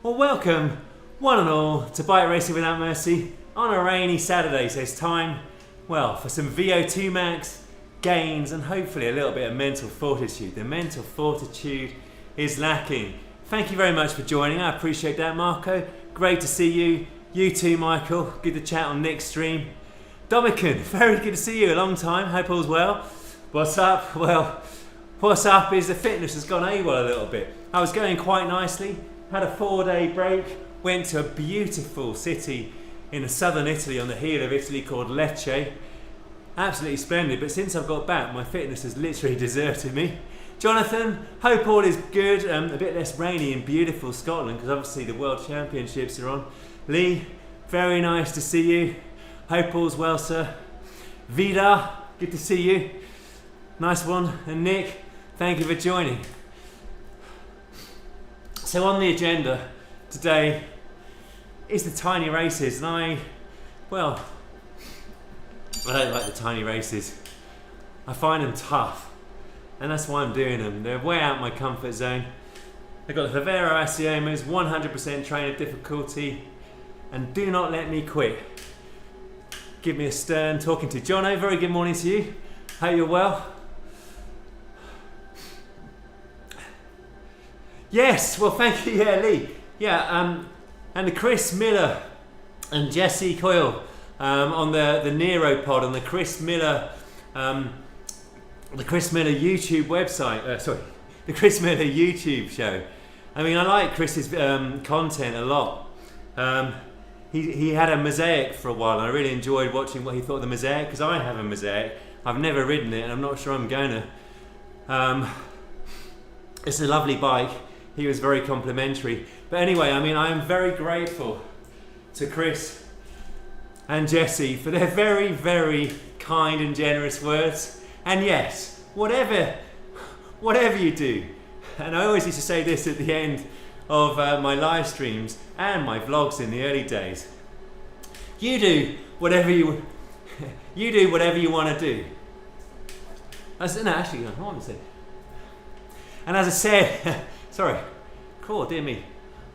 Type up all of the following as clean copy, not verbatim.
Well, welcome, one and all, to Bike Racing Without Mercy on a rainy Saturday. So it's time, well, for some VO2 max, gains, and hopefully a little bit of mental fortitude. The mental fortitude is lacking. Thank you very much for joining. I appreciate that, Marco. Great to see you. You too, Michael. Good to chat on Nick's stream. Dominican, very good to see you. A long time. Hope all's well. What's up? Well, what's up is the fitness has gone AWOL a little bit. I was going quite nicely. Had a 4-day break, went to a beautiful city in southern Italy on the heel of Italy called Lecce. Absolutely splendid, but since I've got back, my fitness has literally deserted me. Jonathan, hope all is good. A bit less rainy in beautiful Scotland because obviously the World Championships are on. Lee, very nice to see you. Hope all's well, sir. Vida, good to see you. Nice one. And Nick, thank you for joining. So on the agenda today is the tiny races, and I don't like the tiny races. I find them tough, and that's why I'm doing them. They're way out my comfort zone. I've got the Favero Asiomas, 100% trainer difficulty, and do not let me quit. Give me a stern talking to Jono. Very good morning to you. Hope you're well. Yes, well, thank you, Lee. And the Chris Miller and Jesse Coyle on the Nero pod on the Chris Miller YouTube website. The Chris Miller YouTube show. I mean, I like Chris's content a lot. He had a Mosaic for a while, and I really enjoyed watching what he thought of the Mosaic because I have a Mosaic. I've never ridden it, and I'm not sure I'm going to. It's a lovely bike. He was very complimentary. But anyway, I mean, I am very grateful to Chris and Jesse for their very, very kind and generous words. And yes, whatever you do, and I always used to say this at the end of my live streams and my vlogs in the early days, you do whatever you want to do. And as I said, sorry, dear me,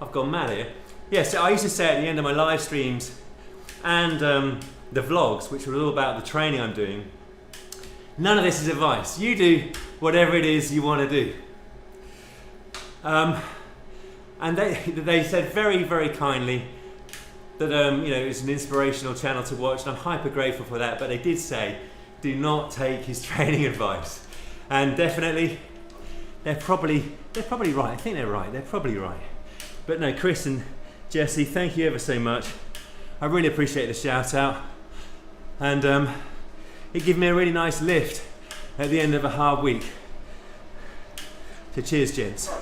I've gone mad here. Yeah, so I used to say at the end of my live streams and the vlogs, which were all about the training I'm doing, none of this is advice. You do whatever it is you want to do. And they said very, very kindly that it's an inspirational channel to watch, and I'm hyper grateful for that. But they did say, do not take his training advice. And definitely, they're probably right. I think they're right. They're probably right. But no, Chris and Jesse, thank you ever so much. I really appreciate the shout out, and it gave me a really nice lift at the end of a hard week. So cheers, gents.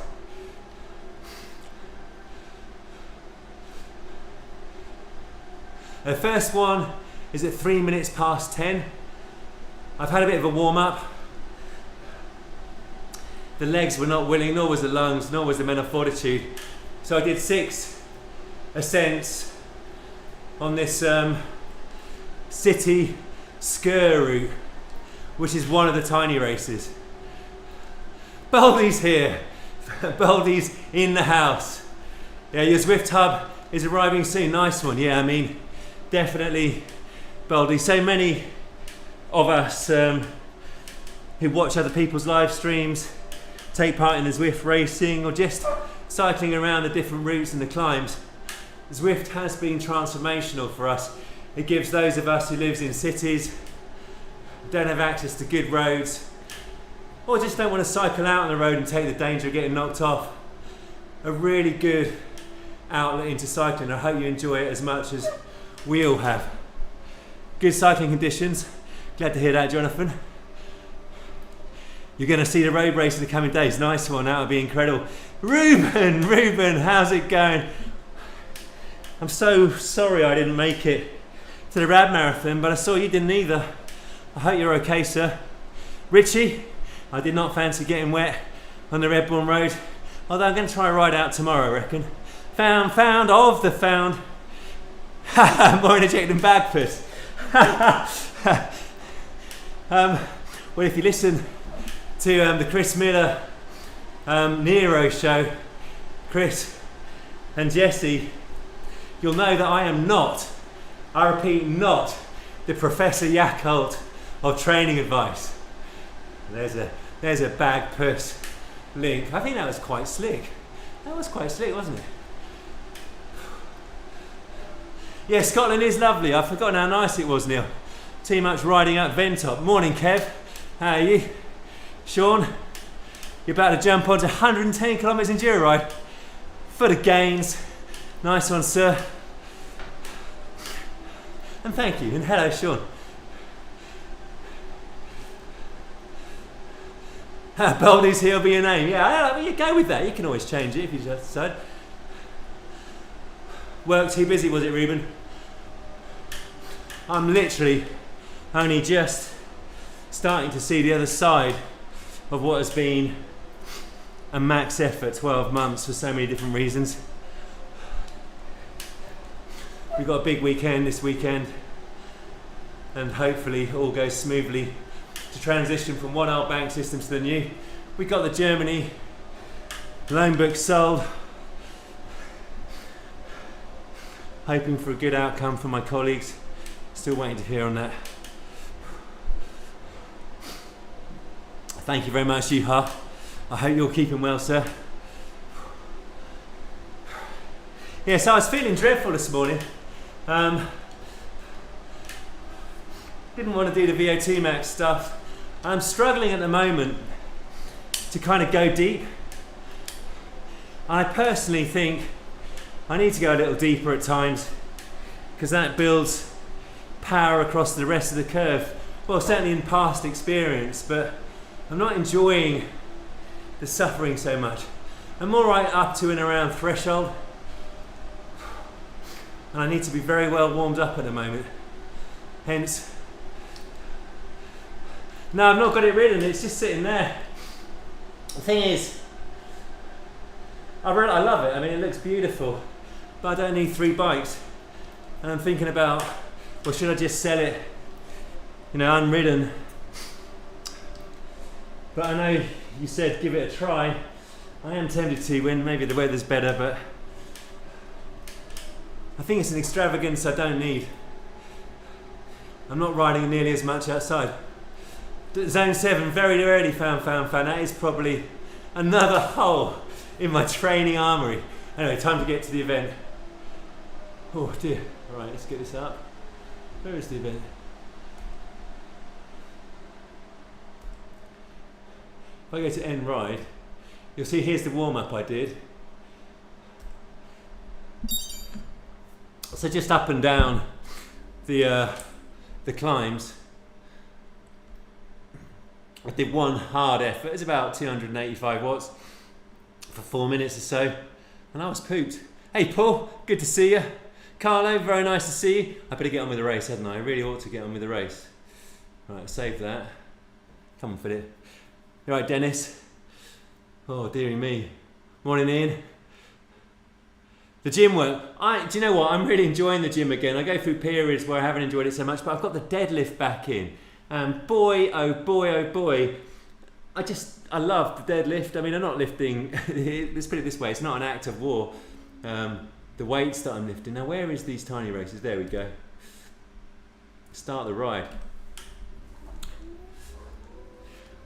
The first one is at 3 minutes past 10. I've had a bit of a warm up. The legs were not willing, nor was the lungs, nor was the mental fortitude. So I did 6 ascents on this city Sker route, which is one of the tiny races. Baldy's here. Baldy's in the house. Yeah, your Zwift hub is arriving soon. Nice one. Yeah, I mean, definitely Baldy. So many of us who watch other people's live streams, take part in the Zwift racing, or just cycling around the different routes and the climbs. Zwift has been transformational for us. It gives those of us who lives in cities, don't have access to good roads, or just don't want to cycle out on the road and take the danger of getting knocked off, a really good outlet into cycling. I hope you enjoy it as much as we all have. Good cycling conditions. Glad to hear that, Jonathan. You're going to see the road race in the coming days. Nice one, that would be incredible. Ruben, how's it going? I'm so sorry I didn't make it to the Rad Marathon, but I saw you didn't either. I hope you're okay, sir. Richie, I did not fancy getting wet on the Redbourne Road, although I'm going to try a ride out tomorrow, I reckon. Found of the found. More energetic than Bagpuss. Well, if you listen to the Chris Miller Nero show, Chris And Jesse, you'll know that I am not, I repeat, not the Professor Yakult of training advice. There's a bag puss link. I think that was quite slick. That was quite slick, wasn't it? Yeah, Scotland is lovely. I've forgotten how nice it was, Neil. Too much riding up Ventop. Morning, Kev. How are you? Sean, you're about to jump onto 110 kilometres enduro ride for the Gainzzzz. Nice one, sir. And thank you. And hello, Sean. Baldy's Hill be your name. Yeah, you go with that. You can always change it if you just decide. Work too busy, was it, Ruben? I'm literally only just starting to see the other side of what has been a max effort 12 months for so many different reasons. We've got a big weekend this weekend, and hopefully all goes smoothly to transition from one old bank system to the new. We got the Germany loan book sold. Hoping for a good outcome for my colleagues. Still waiting to hear on that. Thank you very much, Yuha. I hope you're keeping well, sir. Yeah, so I was feeling dreadful this morning. Didn't want to do the VO2 max stuff. I'm struggling at the moment to kind of go deep. I personally think I need to go a little deeper at times, because that builds power across the rest of the curve. Well, certainly in past experience, but I'm not enjoying the suffering so much. I'm more right up to and around threshold, and I need to be very well warmed up at the moment. Hence, no, I've not got it ridden, it's just sitting there. The thing is, I love it. I mean, it looks beautiful, but I don't need 3 bikes. And I'm thinking about, well, should I just sell it, unridden? But I know you said give it a try. I am tempted to when maybe the weather's better, but I think it's an extravagance I don't need. I'm not riding nearly as much outside. Zone 7, very early fan. That is probably another hole in my training armoury. Anyway, time to get to the event. Oh dear. Alright, let's get this up. Where is the event? If I go to end ride, you'll see here's the warm-up I did. So just up and down the climbs. I did one hard effort. It's about 285 watts for 4 minutes or so, and I was pooped. Hey Paul, good to see you. Carlo, very nice to see you. I better get on with the race, hadn't I? I really ought to get on with the race. Right, save that. Come on, Philip. You right, Dennis? Oh, dearie me. Morning, Ian. The gym work. Do you know what? I'm really enjoying the gym again. I go through periods where I haven't enjoyed it so much, but I've got the deadlift back in. And boy, oh boy, I love the deadlift. I mean, I'm not lifting, let's put it this way, it's not an act of war. The weights that I'm lifting. Now, where is these tiny races? There we go. Start the ride.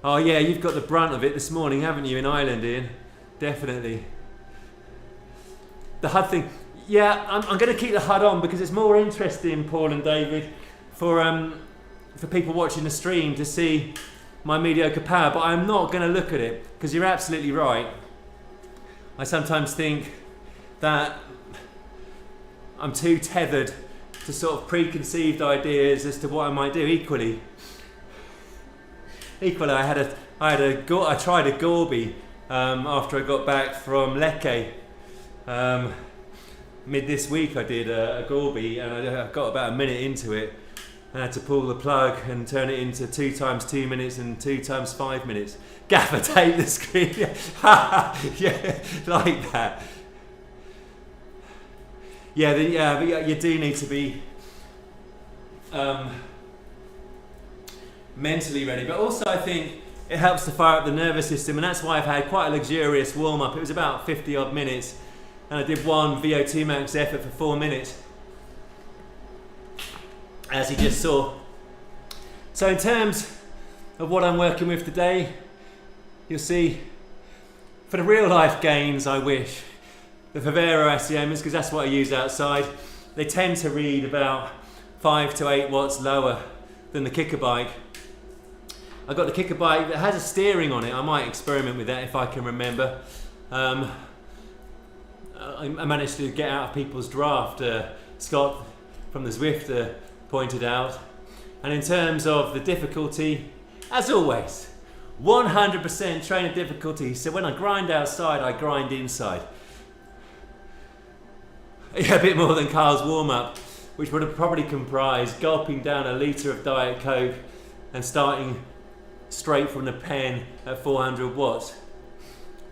Oh yeah, you've got the brunt of it this morning, haven't you, in Ireland, Ian? Definitely. The HUD thing. Yeah, I'm going to keep the HUD on because it's more interesting, Paul and David, for people watching the stream to see my mediocre power, but I'm not going to look at it because you're absolutely right. I sometimes think that I'm too tethered to sort of preconceived ideas as to what I might do. Equally, I tried a Gorby after I got back from Lecce. Mid this week I did a Gorby, and I got about a minute into it. I had to pull the plug and turn it into 2 times 2 minutes and 2 times 5 minutes. Gaffer tape the screen. Yeah, like that. Yeah, but you do need to be mentally ready. But also I think it helps to fire up the nervous system, and that's why I've had quite a luxurious warm-up. It was about 50 odd minutes. and I did one VO2 max effort for 4 minutes, as you just saw. So in terms of what I'm working with today, you'll see for the real life gains, I wish the Vivero Aciemas, because that's what I use outside, they tend to read about 5 to 8 watts lower than the kicker bike. I've got the kicker bike that has a steering on it. I might experiment with that if I can remember. I managed to get out of people's draft. Scott from the Zwift pointed out. And in terms of the difficulty, as always, 100% trainer difficulty. So when I grind outside, I grind inside. Yeah, a bit more than Carl's warm-up, which would have probably comprised gulping down a litre of Diet Coke and starting straight from the pen at 400 watts.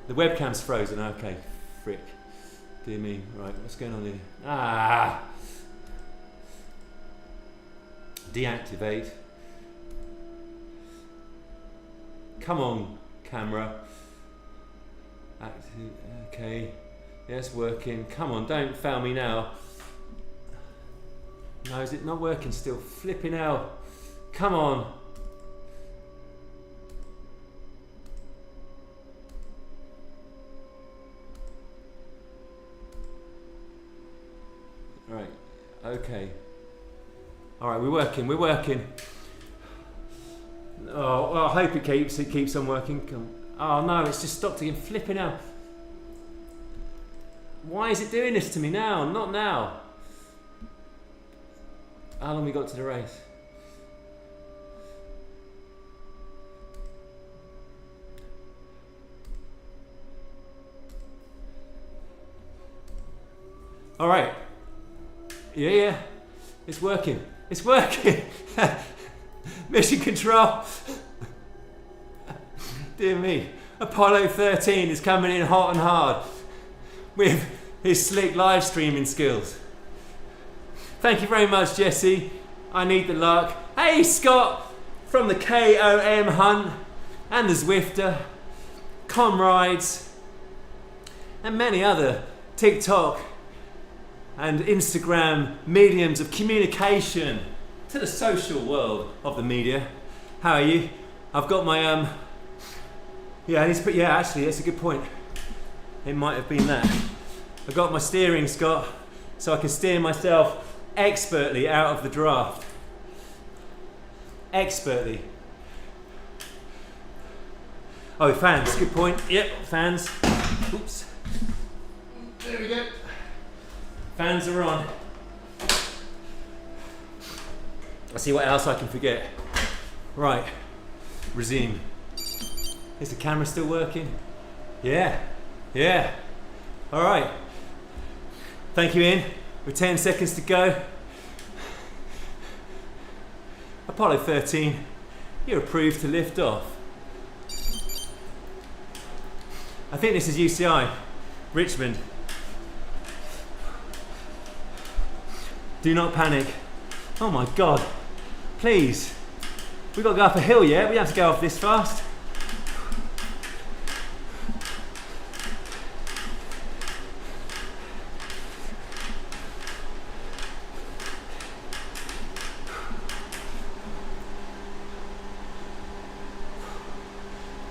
The webcam's frozen. Okay, frick. Dear me. Right, what's going on here? Ah! Deactivate. Come on, camera. Active. Okay. Yeah, it's working. Come on, don't fail me now. No, is it not working still? Flipping out. Come on. Right, okay. Alright, we're working. Oh, well, I hope it keeps on working. Oh no, it's just stopped again, flipping out. Why is it doing this to me now? Not now. How long we got to the race? Alright. Yeah, it's working. Mission control. Dear me, Apollo 13 is coming in hot and hard with his slick live streaming skills. Thank you very much, Jesse. I need the luck. Hey, Scott from the KOM Hunt and the Zwifter, comrades, and many other TikTok and Instagram mediums of communication to the social world of the media. How are you? I've got my actually that's a good point. It might have been that. I've got my steering, Scott, so I can steer myself expertly out of the draft. Expertly. Oh, fans, good point. Yep, fans. Oops. There we go. Fans are on. I'll see what else I can forget. Right, resume. Is the camera still working? Yeah. All right. Thank you, Ian. With 10 seconds to go. Apollo 13, you're approved to lift off. I think this is UCI, Richmond. Do not panic. Oh my God, please. We've got to go up a hill yet, we don't have to go off this fast.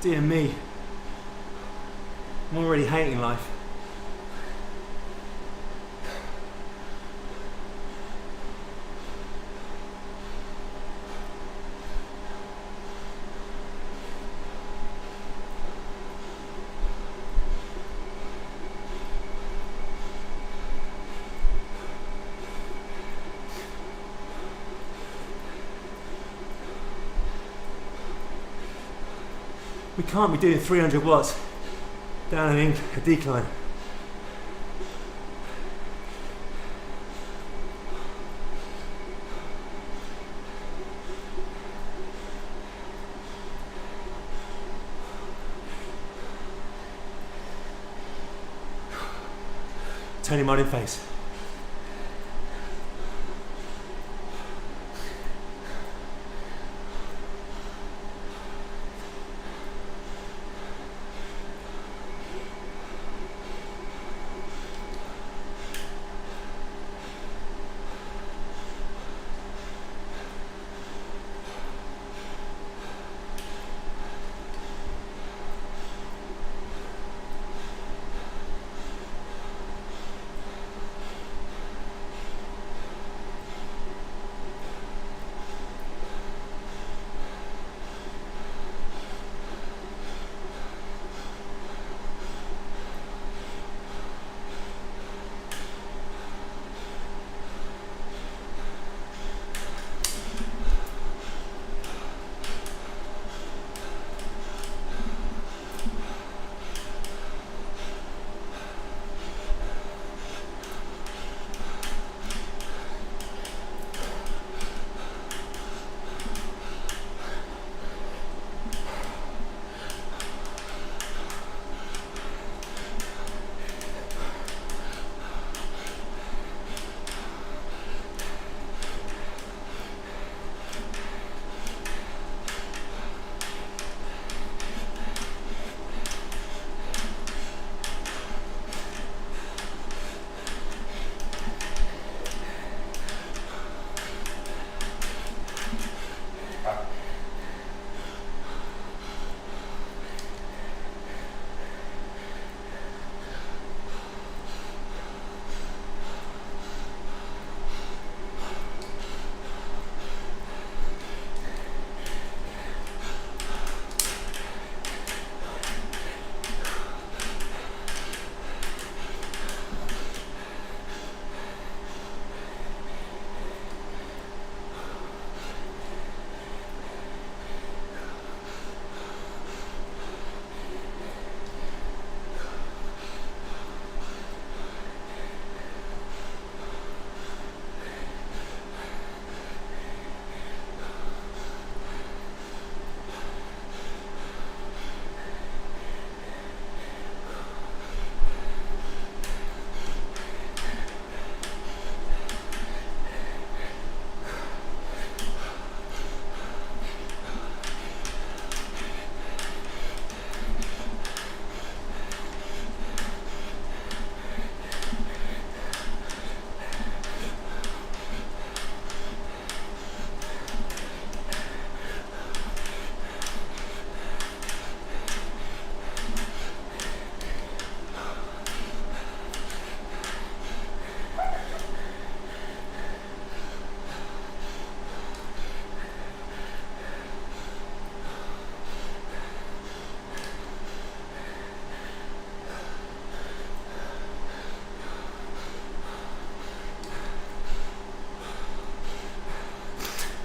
Dear me, I'm already hating life. We can't be doing 300 watts down a decline. Tony Martin face.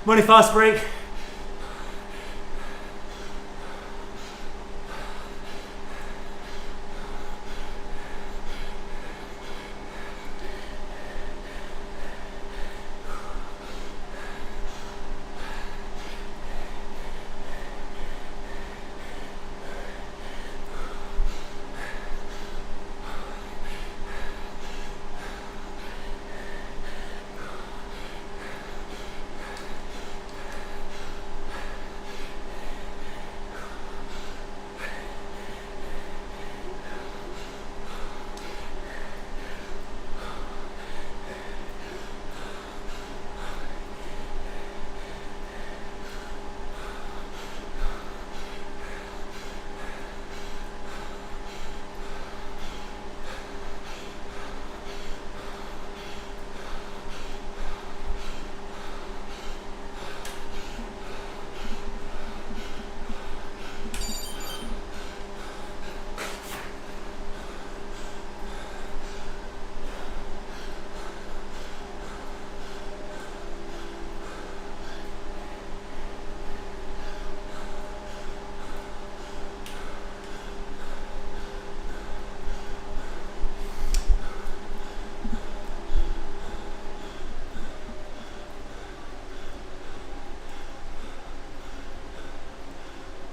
Money fast break.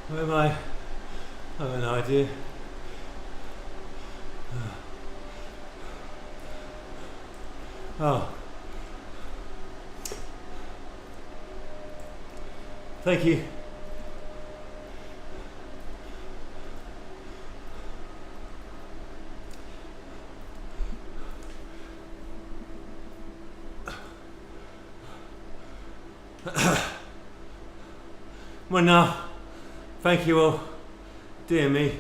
Where am I? I have no idea. Oh. Thank you. Well, now. Thank you all. Dear me.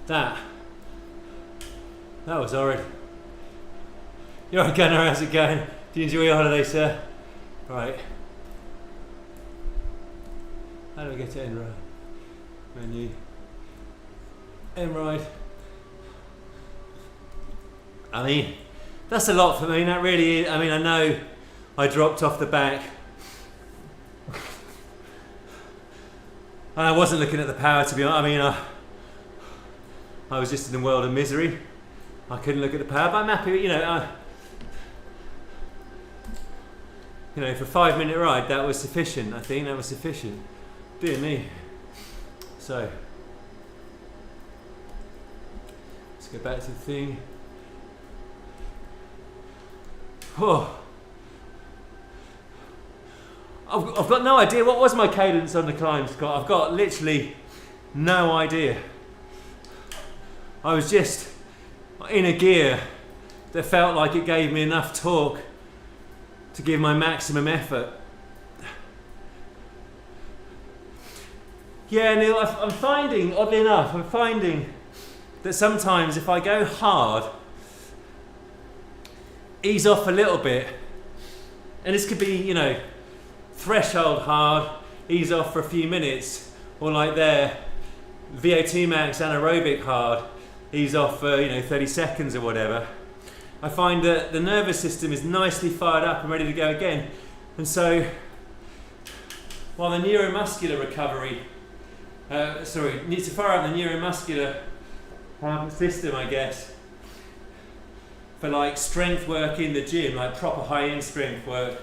That was horrid. You're right, Gunnar, how's it going? Do you enjoy your holiday, sir? Right. How do I get to end ride? Menu. End ride. I mean, that's a lot for me. That really is. I mean, I know I dropped off the back. And I wasn't looking at the power, to be honest. I mean, I was just in the world of misery. I couldn't look at the power, but I'm happy. You know, for a 5-minute ride, that was sufficient. I think that was sufficient. Dear me. So, let's go back to the thing. Oh. I've got no idea. What was my cadence on the climb, Scott? I've got literally no idea. I was just in a gear that felt like it gave me enough torque to give my maximum effort. Yeah, Neil, I'm finding, oddly enough, that sometimes if I go hard, ease off a little bit, and this could be, threshold hard, ease off for a few minutes, or like there, VO2 max anaerobic hard, ease off for 30 seconds or whatever. I find that the nervous system is nicely fired up and ready to go again. And so, while the neuromuscular recovery, needs to fire up the neuromuscular system, I guess, for like strength work in the gym, like proper high-end strength work,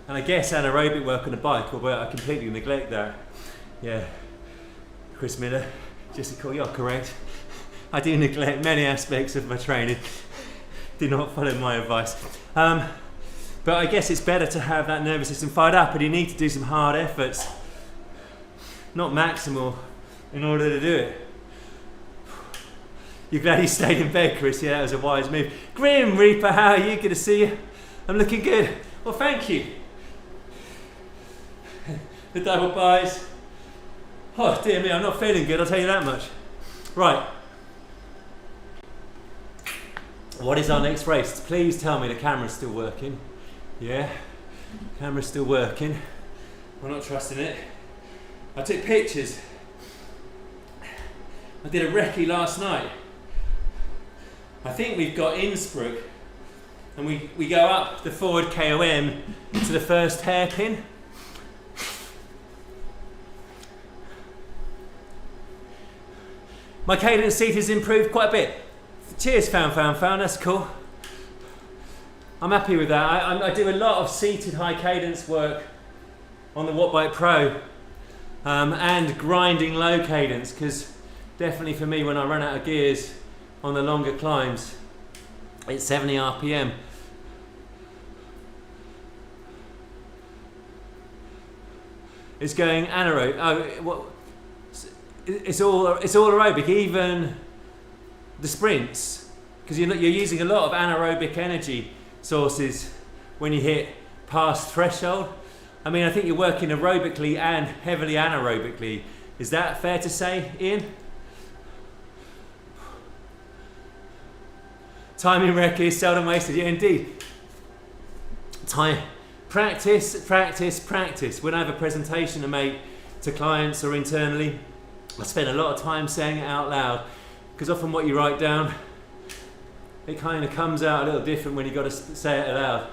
and I guess anaerobic work on a bike, although I completely neglect that. Yeah, Chris Miller, Jessica, you're correct. I do neglect many aspects of my training. Do not follow my advice. But I guess it's better to have that nervous system fired up, and you need to do some hard efforts, not maximal, in order to do it. You're glad you stayed in bed, Chris? Yeah, that was a wise move. Grim Reaper, how are you? Good to see you. I'm looking good. Well, thank you. The double buys. Oh dear me, I'm not feeling good, I'll tell you that much. Right. What is our next race? Please tell me the camera's still working. Yeah, camera's still working. I'm not trusting it. I took pictures. I did a recce last night. I think we've got Innsbruck and we go up the forward KOM to the first hairpin. My cadence seat has improved quite a bit. Cheers, found, that's cool. I'm happy with that. I do a lot of seated high cadence work on the Wattbike Pro and grinding low cadence, because definitely for me when I run out of gears on the longer climbs, it's 70 RPM. It's going anaerobic. It's all aerobic, even the sprints, because you're using a lot of anaerobic energy sources when you hit past threshold. I mean, I think you're working aerobically and heavily anaerobically. Is that fair to say, Ian? Time in rec is seldom wasted. Yeah, indeed. Time. Practice. When I have a presentation to make to clients or internally, I spend a lot of time saying it out loud, because often what you write down, it kind of comes out a little different when you've got to say it aloud.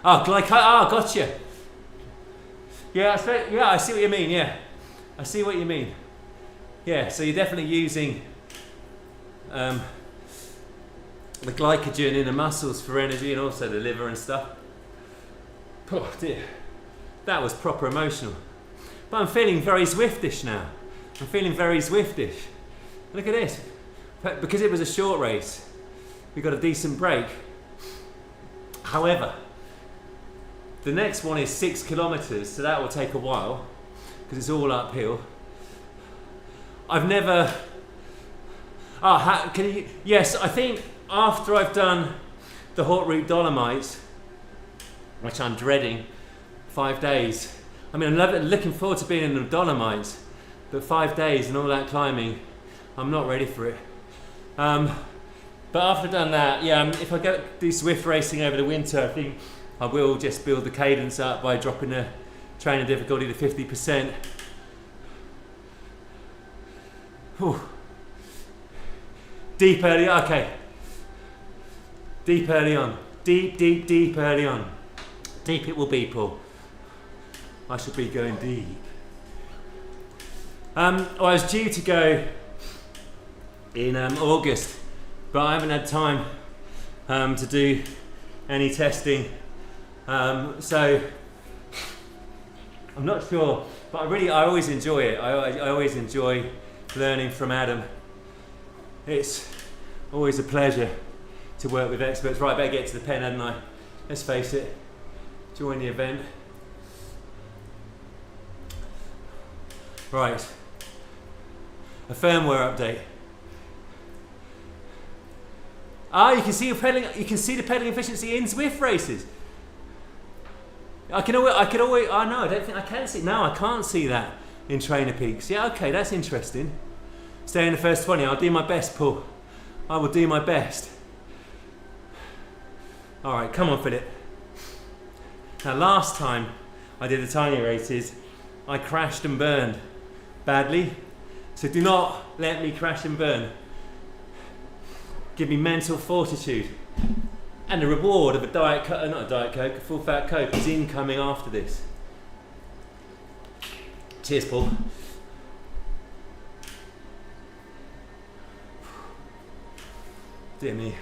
Gotcha. Yeah, I see what you mean. Yeah, I see what you mean. Yeah, so you're definitely using the glycogen in the muscles for energy, and also the liver and stuff. Oh dear, that was proper emotional. But I'm feeling very Zwiftish now. I'm feeling very Zwiftish. Look at this. Because it was a short race, we got a decent break. However, the next one is 6 kilometers, so that will take a while because it's all uphill. I've never. Yes, I think after I've done the Haute Route Dolomites, which I'm dreading, 5 days. I mean, I'm looking forward to being in the Dolomites, but 5 days and all that climbing, I'm not ready for it. But after I've done that, yeah, if I do Zwift racing over the winter, I think I will just build the cadence up by dropping the training difficulty to 50%. Whew. Deep early, okay. Deep early on. Deep early on. Deep it will be, Paul. I should be going deep. I was due to go in August, but I haven't had time to do any testing. So I'm not sure, but I always enjoy it. I always enjoy learning from Adam. It's always a pleasure to work with experts. Right, I better get to the pen, hadn't I? Let's face it, join the event. Right, a firmware update. You can see the pedaling efficiency in Zwift races. I can always. Oh no, I don't think I can see. No, I can't see that in Trainer Peaks. Yeah, okay, that's interesting. Stay in the first 20. I'll do my best, Paul. I will do my best. All right, come on, Philip. Now, last time I did the tiny races, I crashed and burned badly. So do not let me crash and burn. Give me mental fortitude. And the reward of a a full fat Coke is incoming after this. Cheers, Paul. Dear me.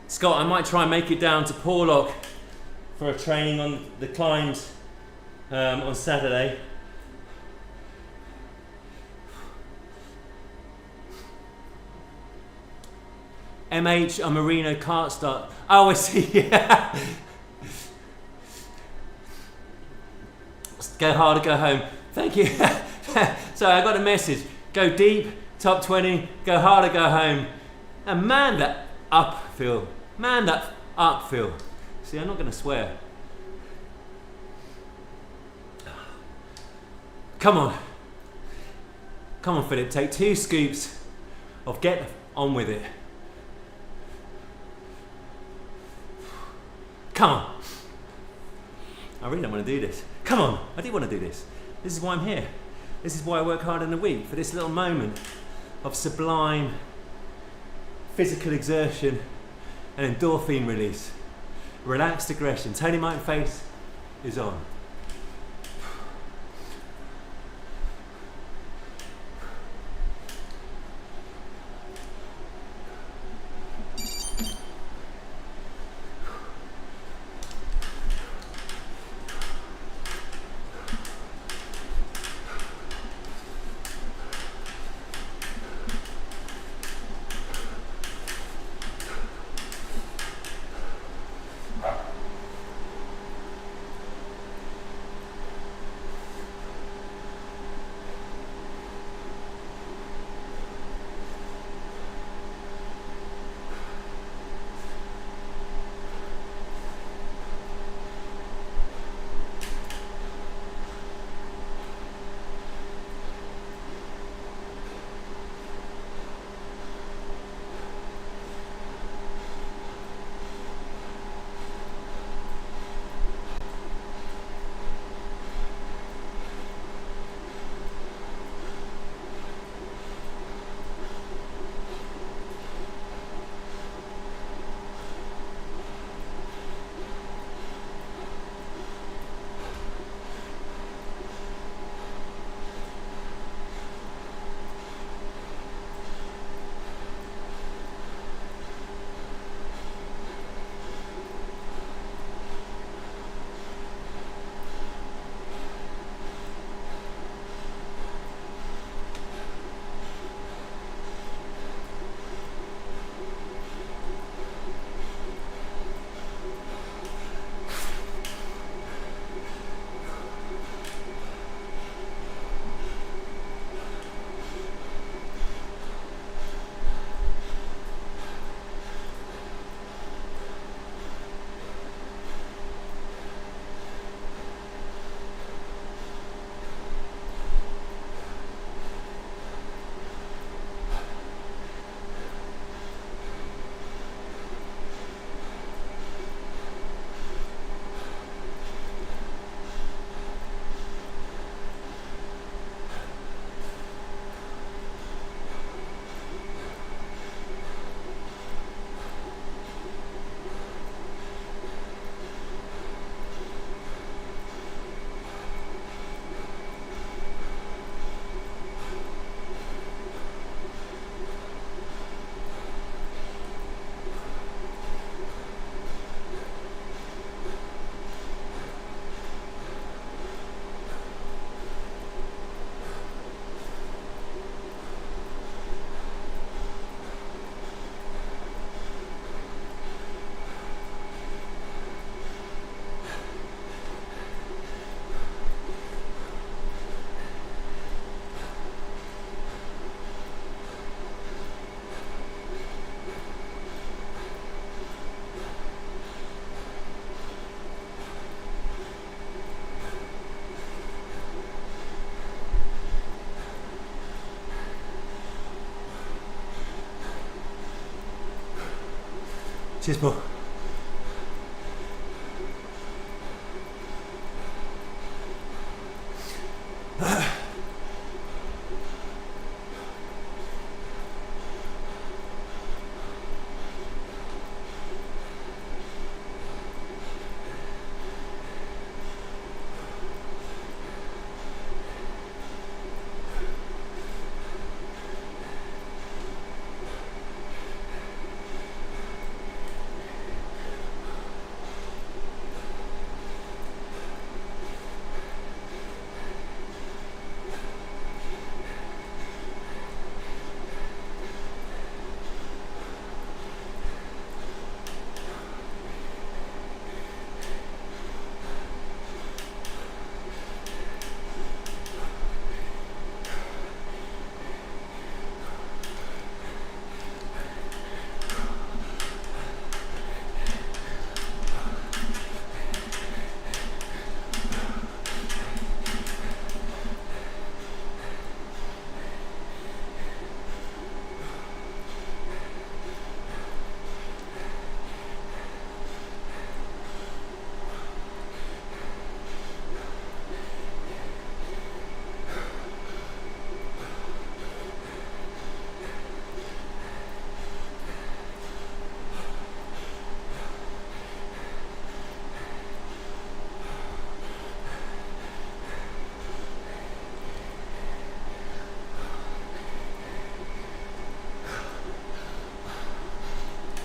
Scott, I might try and make it down to Porlock for a training on the climbs on Saturday. MH, a Merino kart start. Oh, I see. Yeah. Go hard or go home. Thank you. So I got a message. Go deep, top 20, go hard or go home. And man, that uphill. Man, that uphill. See, I'm not going to swear. Come on. Come on, Philip. Take 2 scoops of get on with it. Come on. I really don't want to do this. Come on. I do want to do this. This is why I'm here. This is why I work hard in the week, for this little moment. of sublime physical exertion and endorphin release. Relaxed aggression. Tony Martin face is on. Cheers, Paul.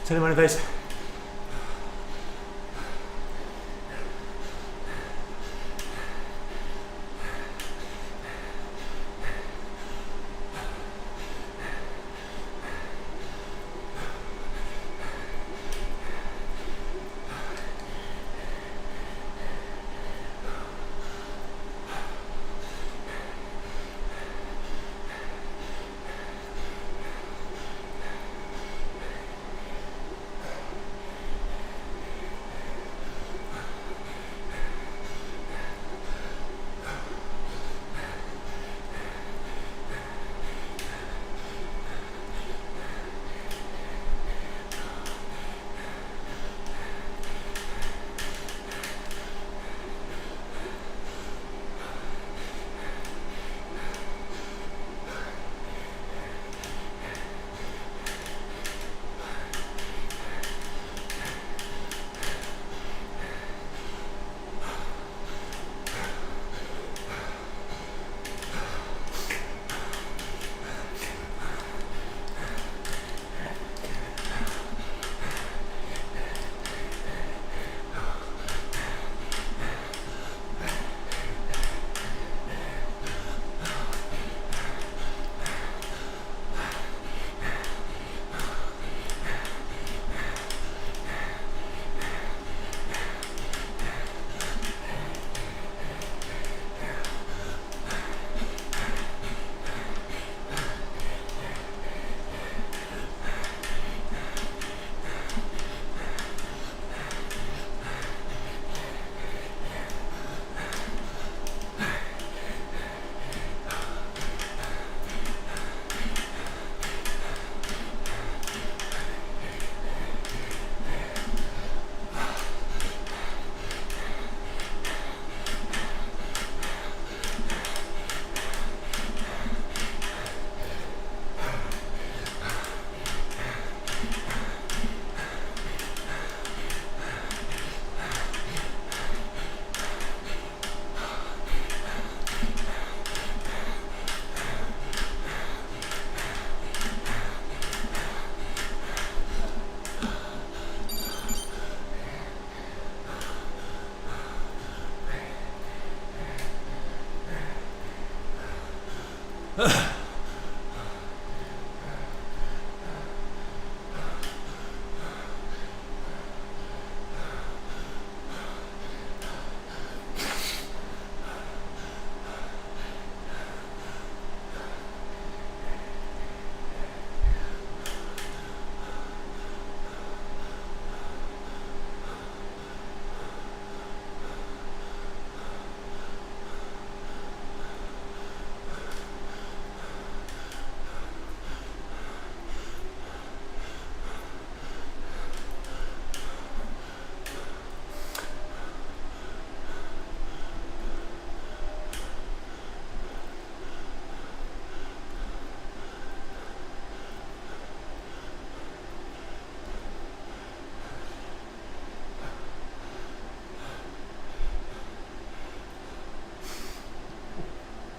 Turn one of those.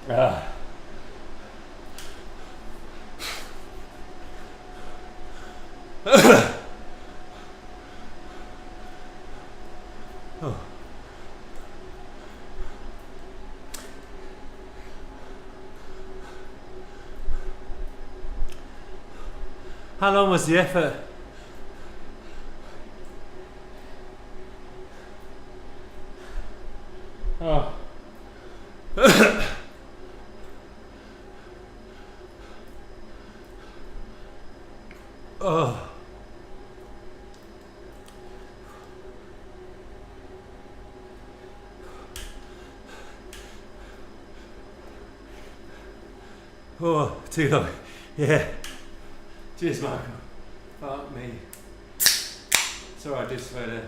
Ah. Oh. How long was the effort? Oh. Oh. Oh, too long. Yeah. Cheers, Michael. Fuck me. Sorry, I just heard it.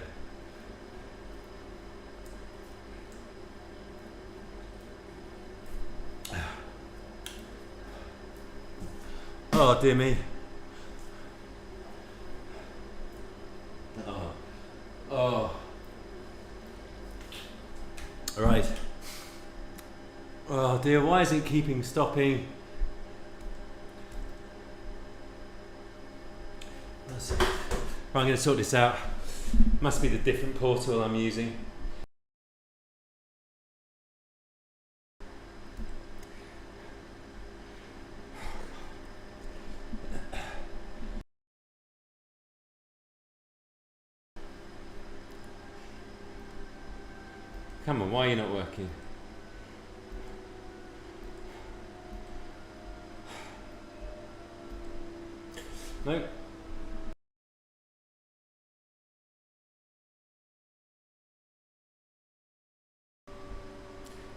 Oh, dear me. Oh. Oh. Right. Oh dear, why is it keeping stopping? Right, I'm going to sort this out. Must be the different portal I'm using. Come on, why are you not working? No.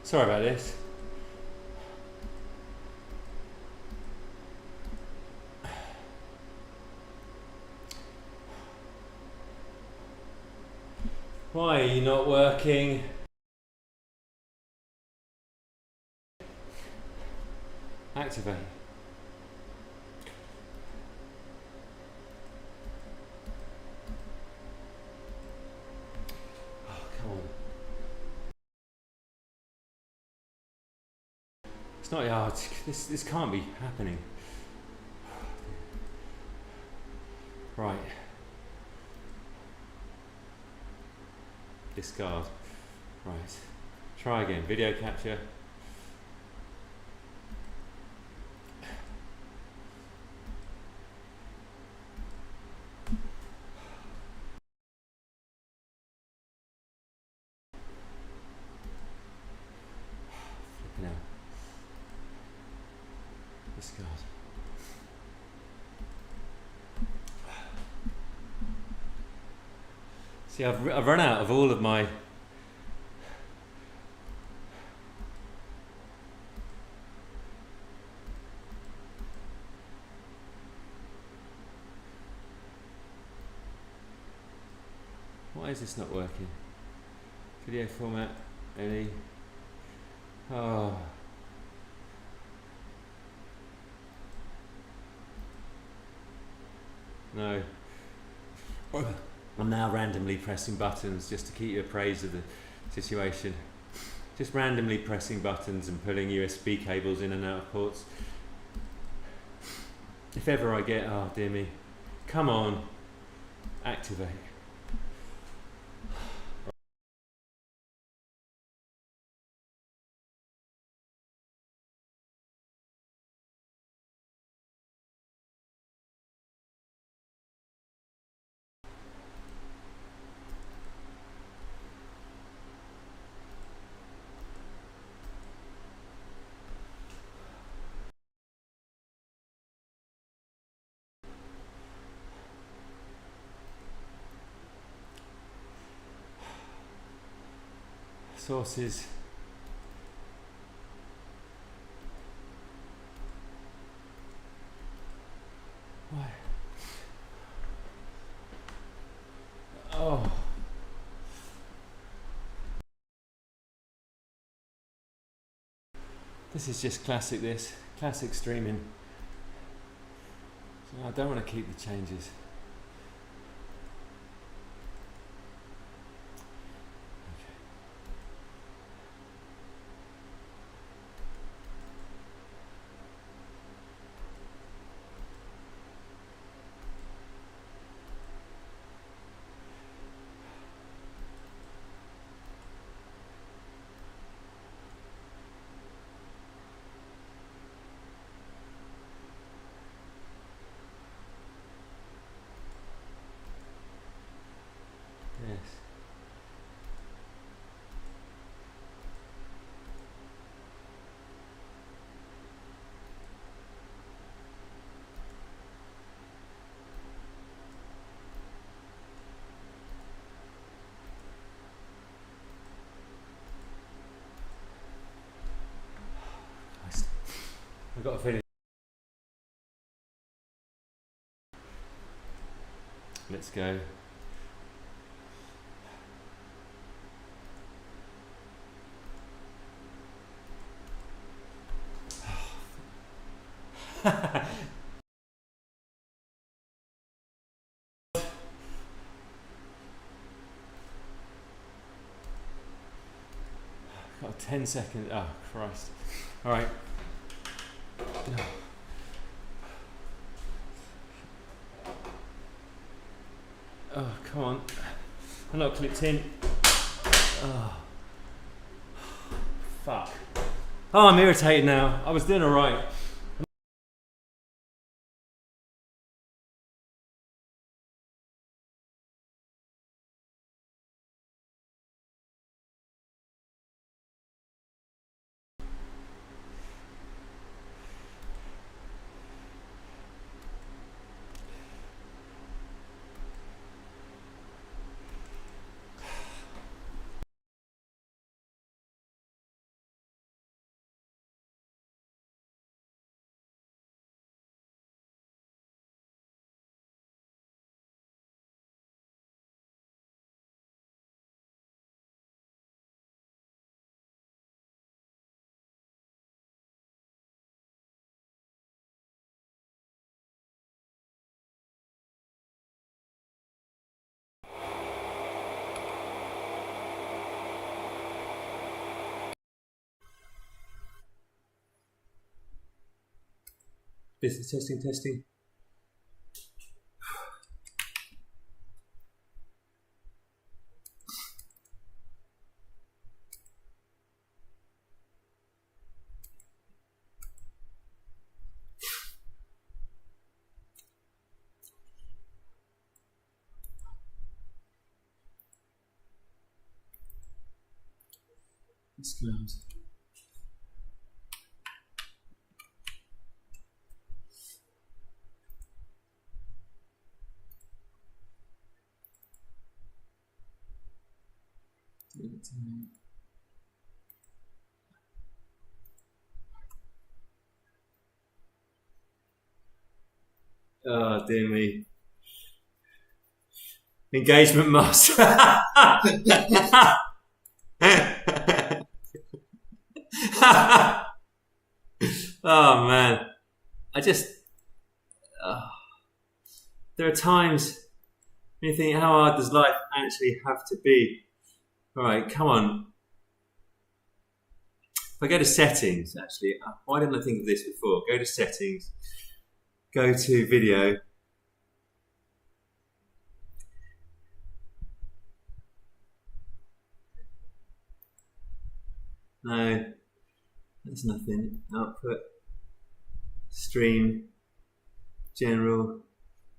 Sorry about this. Why are you not working? Activate. Oh, come on. It's not hard. This can't be happening. Right. Discard. Right. Try again. Video capture. Flipping out. Discard. See, I've run out of all of my Why is this not working? Video format, any? Oh. No. I'm now randomly pressing buttons just to keep you appraised of the situation. Just randomly pressing buttons and pulling USB cables in and out of ports. If ever I get, oh dear me, come on, activate. Sources. Why? Oh. This is just classic, this. Classic streaming. So I don't want to keep the changes. Yes. I've got a feeling. Let's go. Got 10 seconds. Oh, Christ. All right. Oh, come on. I'm not clipped in. Oh. Fuck. Oh, I'm irritated now. I was doing alright. This is testing. It's good. Oh, dear me. Engagement master. Oh man, there are times when you think, how hard does life actually have to be? All right, come on. If I go to settings, actually, why didn't I think of this before? Go to settings, go to video. No, there's nothing. Output, stream, general,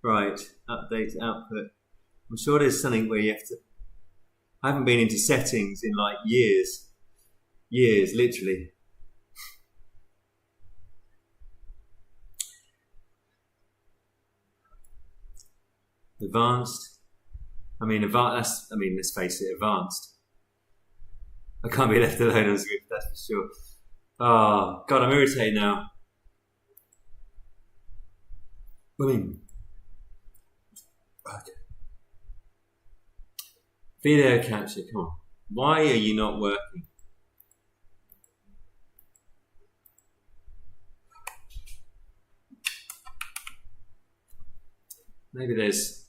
right, updates, output. I'm sure there's something where you have to, I haven't been into settings in like years, literally. Advanced, let's face it, advanced. I can't be left alone on Zwift, that's for sure. Oh, God, I'm irritated now. Boom. Okay. Video capture, come on. Why are you not working? Maybe there's...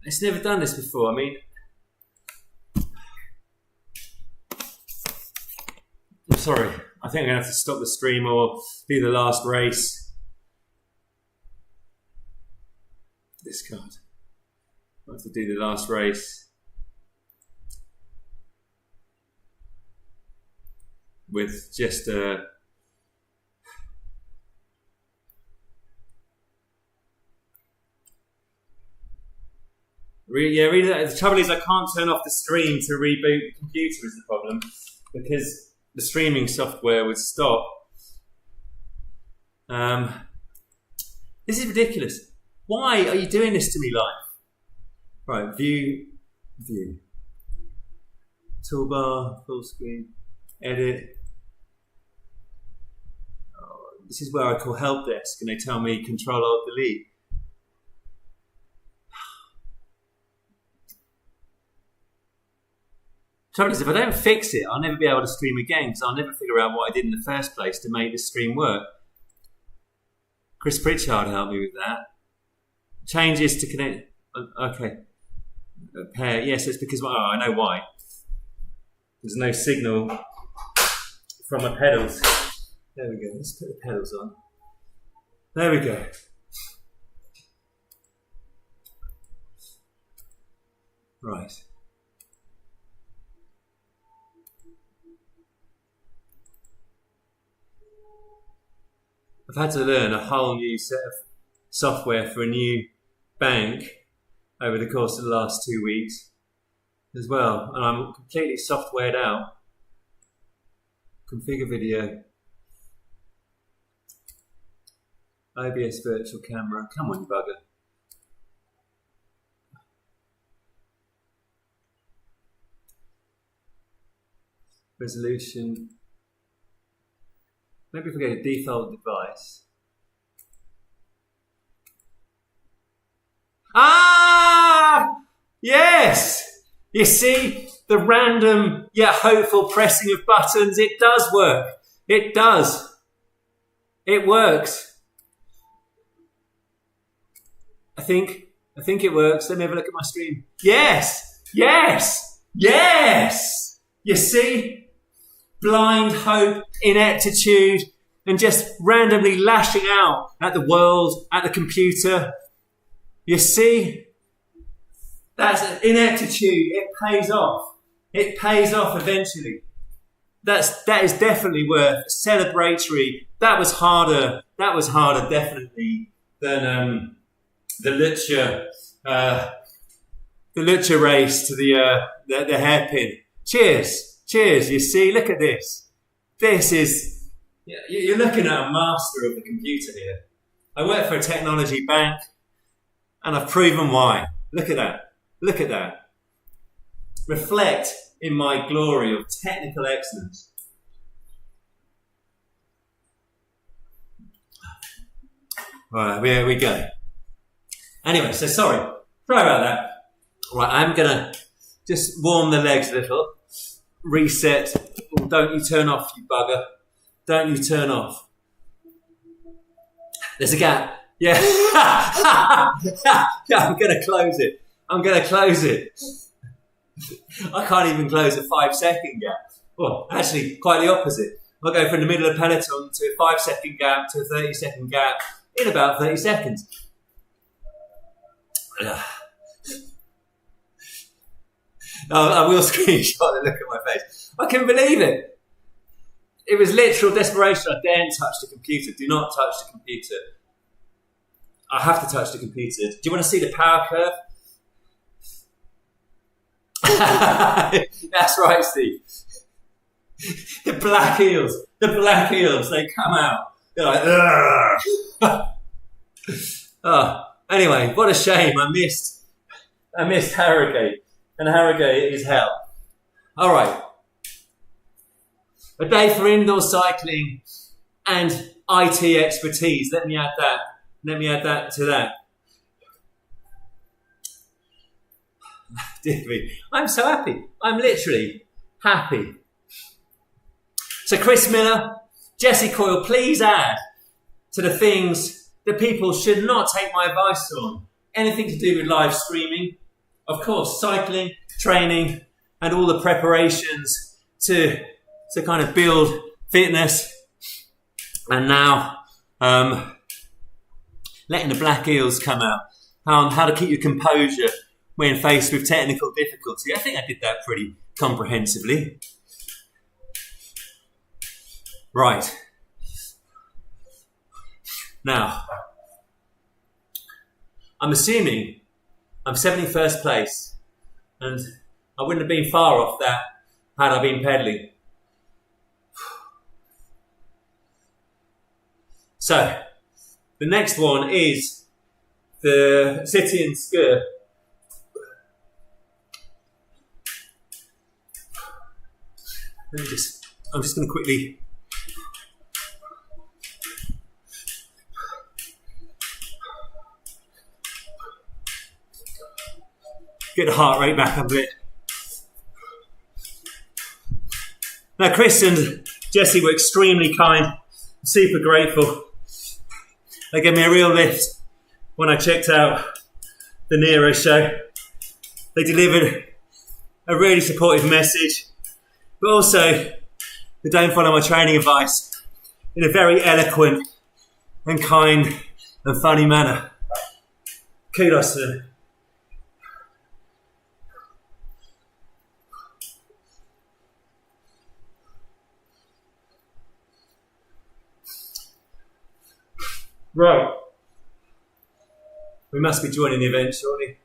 It's never done this before. I mean, I'm sorry. I think I'm going to have to stop the stream or do the last race. This card. I have to do the last race with just a... The trouble is I can't turn off the stream to reboot the computer is the problem, because the streaming software would stop. This is ridiculous. Why are you doing this to me, live? Right, view. Toolbar, full screen, edit. Oh, this is where I call help desk and they tell me Control Alt Delete. Trouble is, if I don't fix it, I'll never be able to stream again because I'll never figure out what I did in the first place to make this stream work. Chris Pritchard helped me with that. Changes to connect. Okay. Pair. Yes, it's because I know why. There's no signal from my pedals. There we go. Let's put the pedals on. There we go. Right. I've had to learn a whole new set of software for a new bank over the course of the last 2 weeks as well, and I'm completely softwared out. Configure video, OBS virtual camera. Come on, you bugger. Resolution. Maybe if we go to default device. Ah! Yes! You see, the random yet hopeful pressing of buttons, it does work. It does. It works. I think it works. Let me have a look at my stream. Yes! Yes! Yes! You see? Blind hope, ineptitude, and just randomly lashing out at the world, at the computer. You see? That's ineptitude. It pays off. It pays off eventually. That is definitely worth celebratory. That was harder definitely than the Lucha race to the hairpin. Cheers. Cheers, you see, look at this. This is, you're looking at a master of the computer here. I work for a technology bank and I've proven why. Look at that. Look at that. Reflect in my glory of technical excellence. Right, here we go. Anyway, so sorry about that. Right, I'm going to just warm the legs a little. Reset. Oh, don't you turn off, you bugger. Don't you turn off. There's a gap. Yeah. Yeah, I'm going to close it. I'm going to close it. I can't even close a 5-second gap. Well, actually, quite the opposite. I'll go from the middle of the peloton to a 5-second gap to a 30-second gap in about 30 seconds. I will screenshot the look at my face. I couldn't believe it. It was literal desperation. I daren't touch the computer. Do not touch the computer. I have to touch the computer. Do you want to see the power curve? That's right, Steve. The black eels, they come out. They're like, oh, anyway, what a shame. I missed Harrogate. And Harrogate is hell. All right. A day for indoor cycling and IT expertise. Let me add that to that. Dear me. I'm so happy. I'm literally happy. So Chris Miller, Jesse Coyle, please add to the things that people should not take my advice on. Anything to do with live streaming. Of course, cycling, training, and all the preparations to kind of build fitness. And now, letting the black eels come out. How to keep your composure when faced with technical difficulty. I think I did that pretty comprehensively. Right. Now, I'm assuming I'm 71st place, and I wouldn't have been far off that had I been pedalling. So, the next one is the City and Sker. I'm just going to quickly get the heart rate back up a bit. Now, Chris and Jesse were extremely kind. I'm super grateful. They gave me a real lift when I checked out the Nero show. They delivered a really supportive message, but also they don't follow my training advice in a very eloquent and kind and funny manner. Kudos to them. Right. We must be joining the event shortly.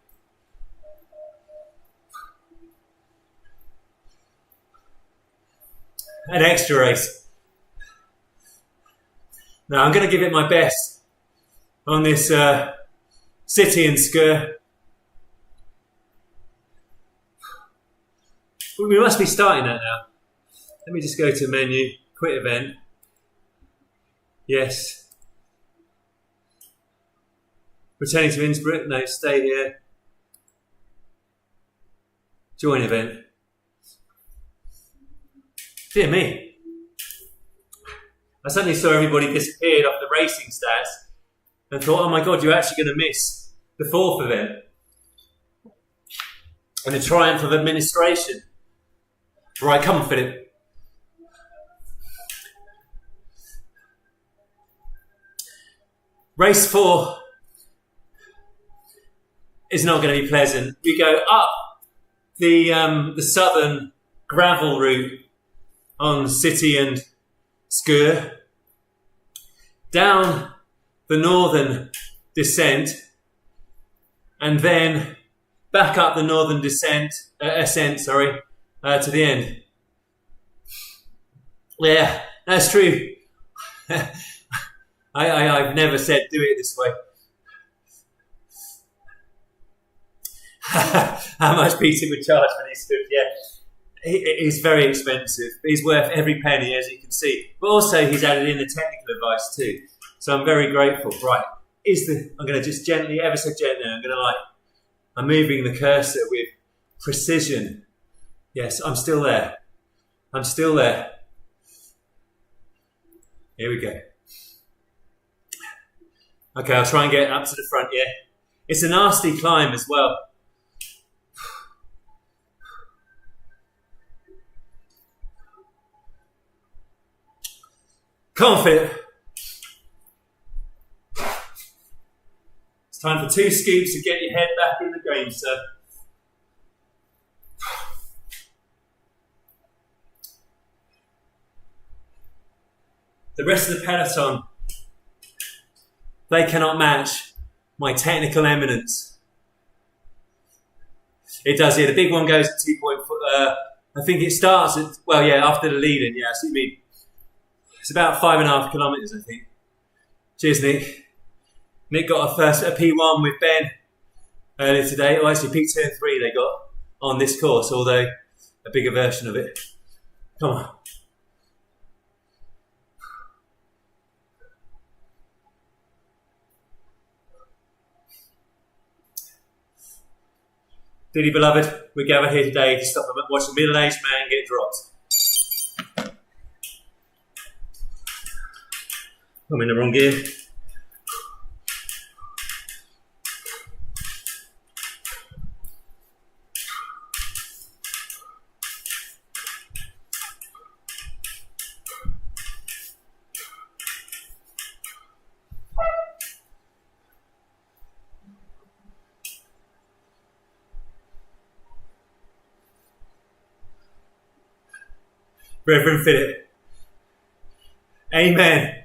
An extra race. Now I'm going to give it my best on this city and Sker. We must be starting that now. Let me just go to menu, quit event. Yes. Returning to Innsbruck, no, stay here. Join event. Dear me. I suddenly saw everybody disappeared off the racing stats and thought, oh my God, you're actually going to miss the fourth event. And the triumph of administration. Right, come on, Philip. Race 4 is not going to be pleasant. We go up the southern gravel route on City and Sker, down the northern ascent, and then back up the northern ascent to the end. Yeah, that's true. I've never said do it this way. How much Peter would charge for these food? Yeah, he's very expensive. He's worth every penny, as you can see. But also, he's added in the technical advice too. So I'm very grateful. Right, I'm going to just gently, ever so gently, I'm moving the cursor with precision. Yes, I'm still there. I'm still there. Here we go. Okay, I'll try and get up to the front, yeah. It's a nasty climb as well. Come on, Philip. It's time for 2 scoops to get your head back in the game, sir. The rest of the peloton, they cannot match my technical eminence. It does, yeah. The big one goes at 2.4. I think it starts at, well, yeah, after the lead-in, yeah. So you mean it's about 5.5 kilometres, I think. Cheers, Nick. Nick got a P1 with Ben earlier today. Well, actually, P2 and 3 they got on this course, although a bigger version of it. Come on. Dearly beloved, we gather here today to stop and watch a middle-aged man get dropped. I'm in the wrong gear. Reverend Philip. Amen.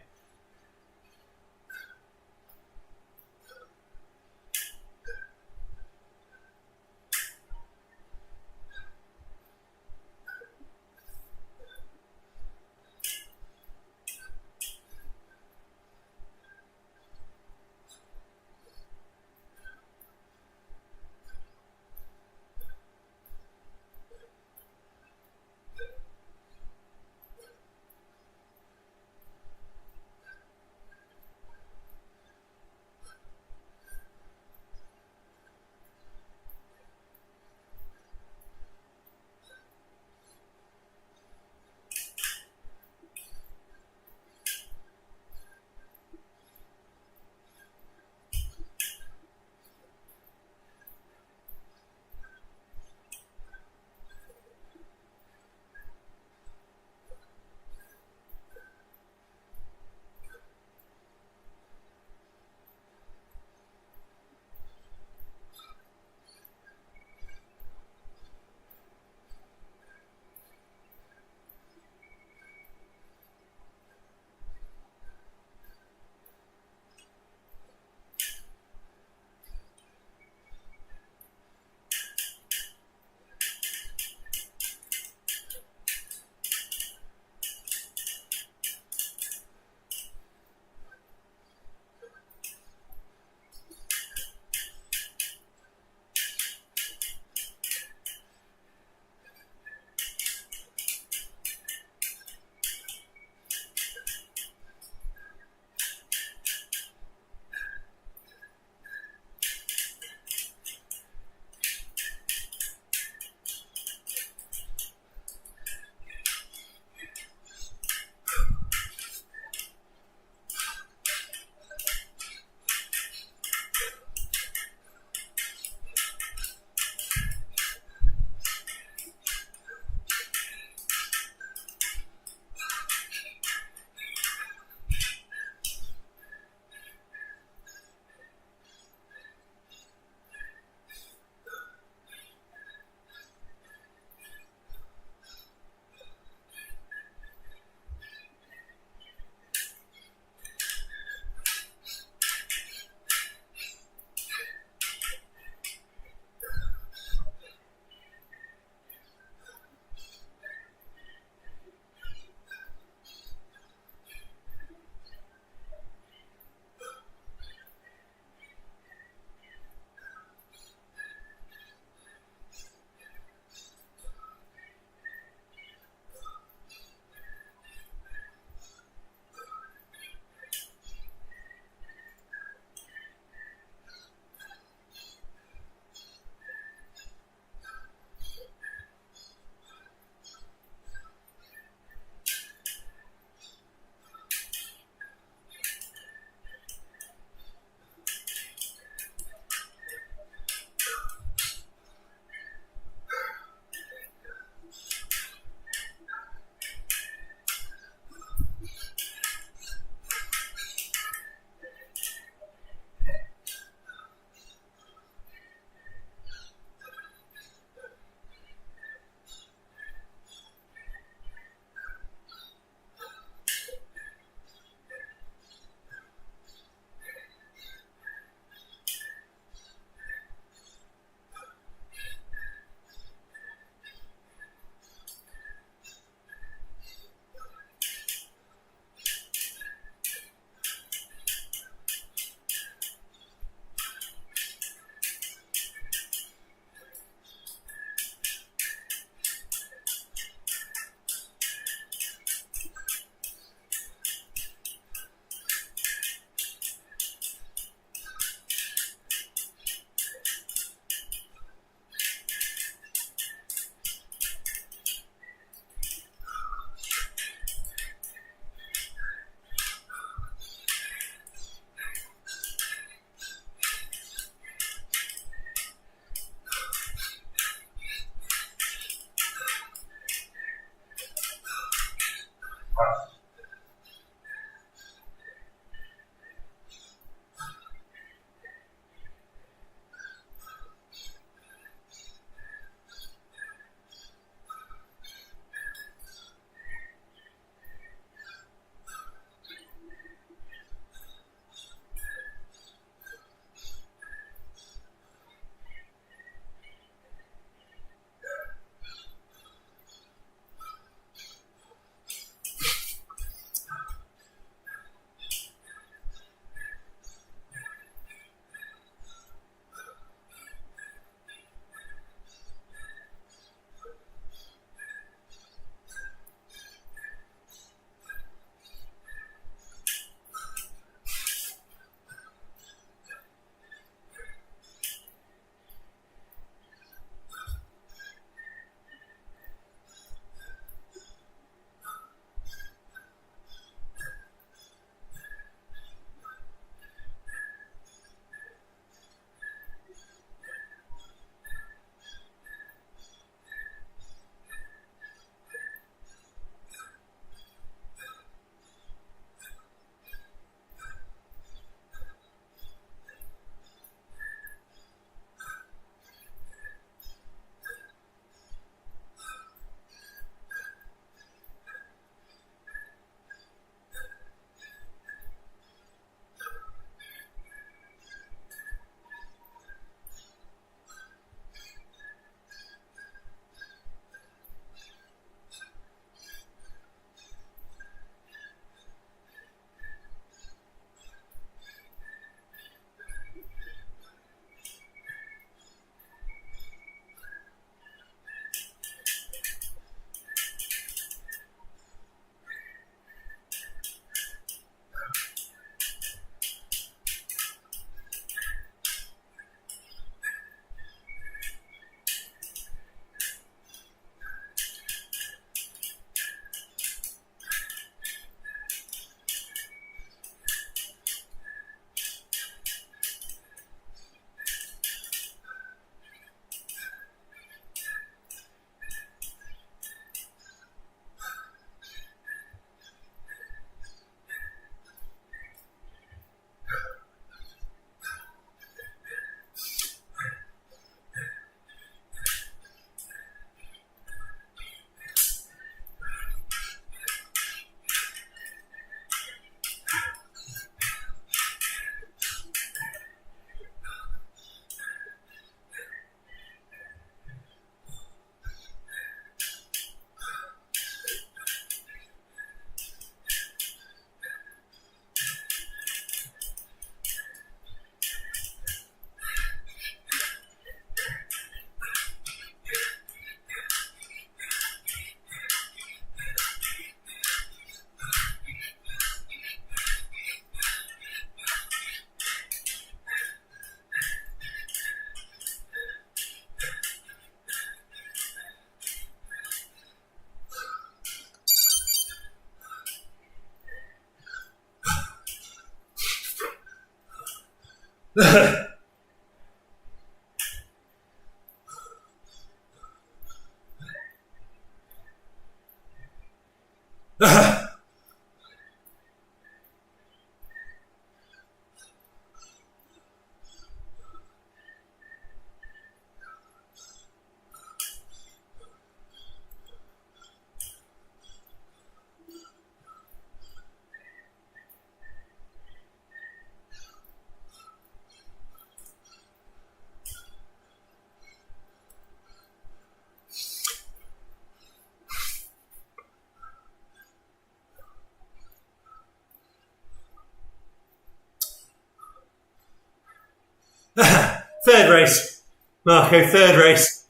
Third race, Marco, third race.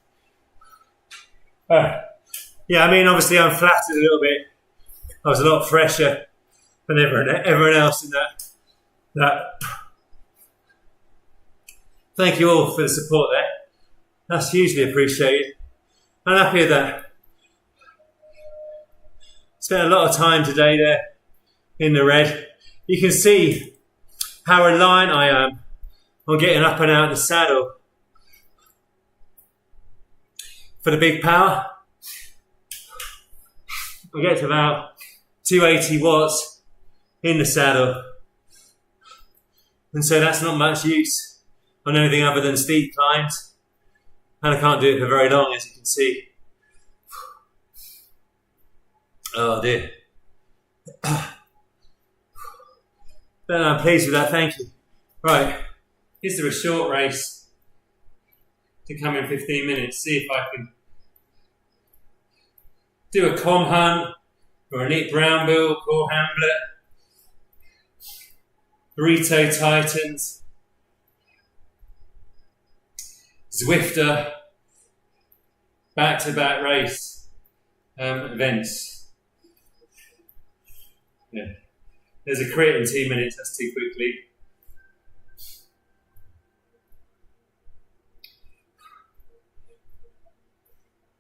Yeah, I mean, obviously I'm flattered a little bit. I was a lot fresher than everyone else in that. Thank you all for the support there. That's hugely appreciated. I'm happy with that. Spent a lot of time today there in the red. You can see how reliant I am on getting up and out of the saddle for the big power. I get to about 280 watts in the saddle, and so that's not much use on anything other than steep climbs, and I can't do it for very long, as you can see. Oh dear. But I'm pleased with that, thank you. Right, is there a short race to come in 15 minutes? See if I can do a com hunt or a neat brown bill, core Hamlet, burrito Titans, Zwifter, back-to-back race events. Yeah. There's a crit in 2 minutes, that's too quickly.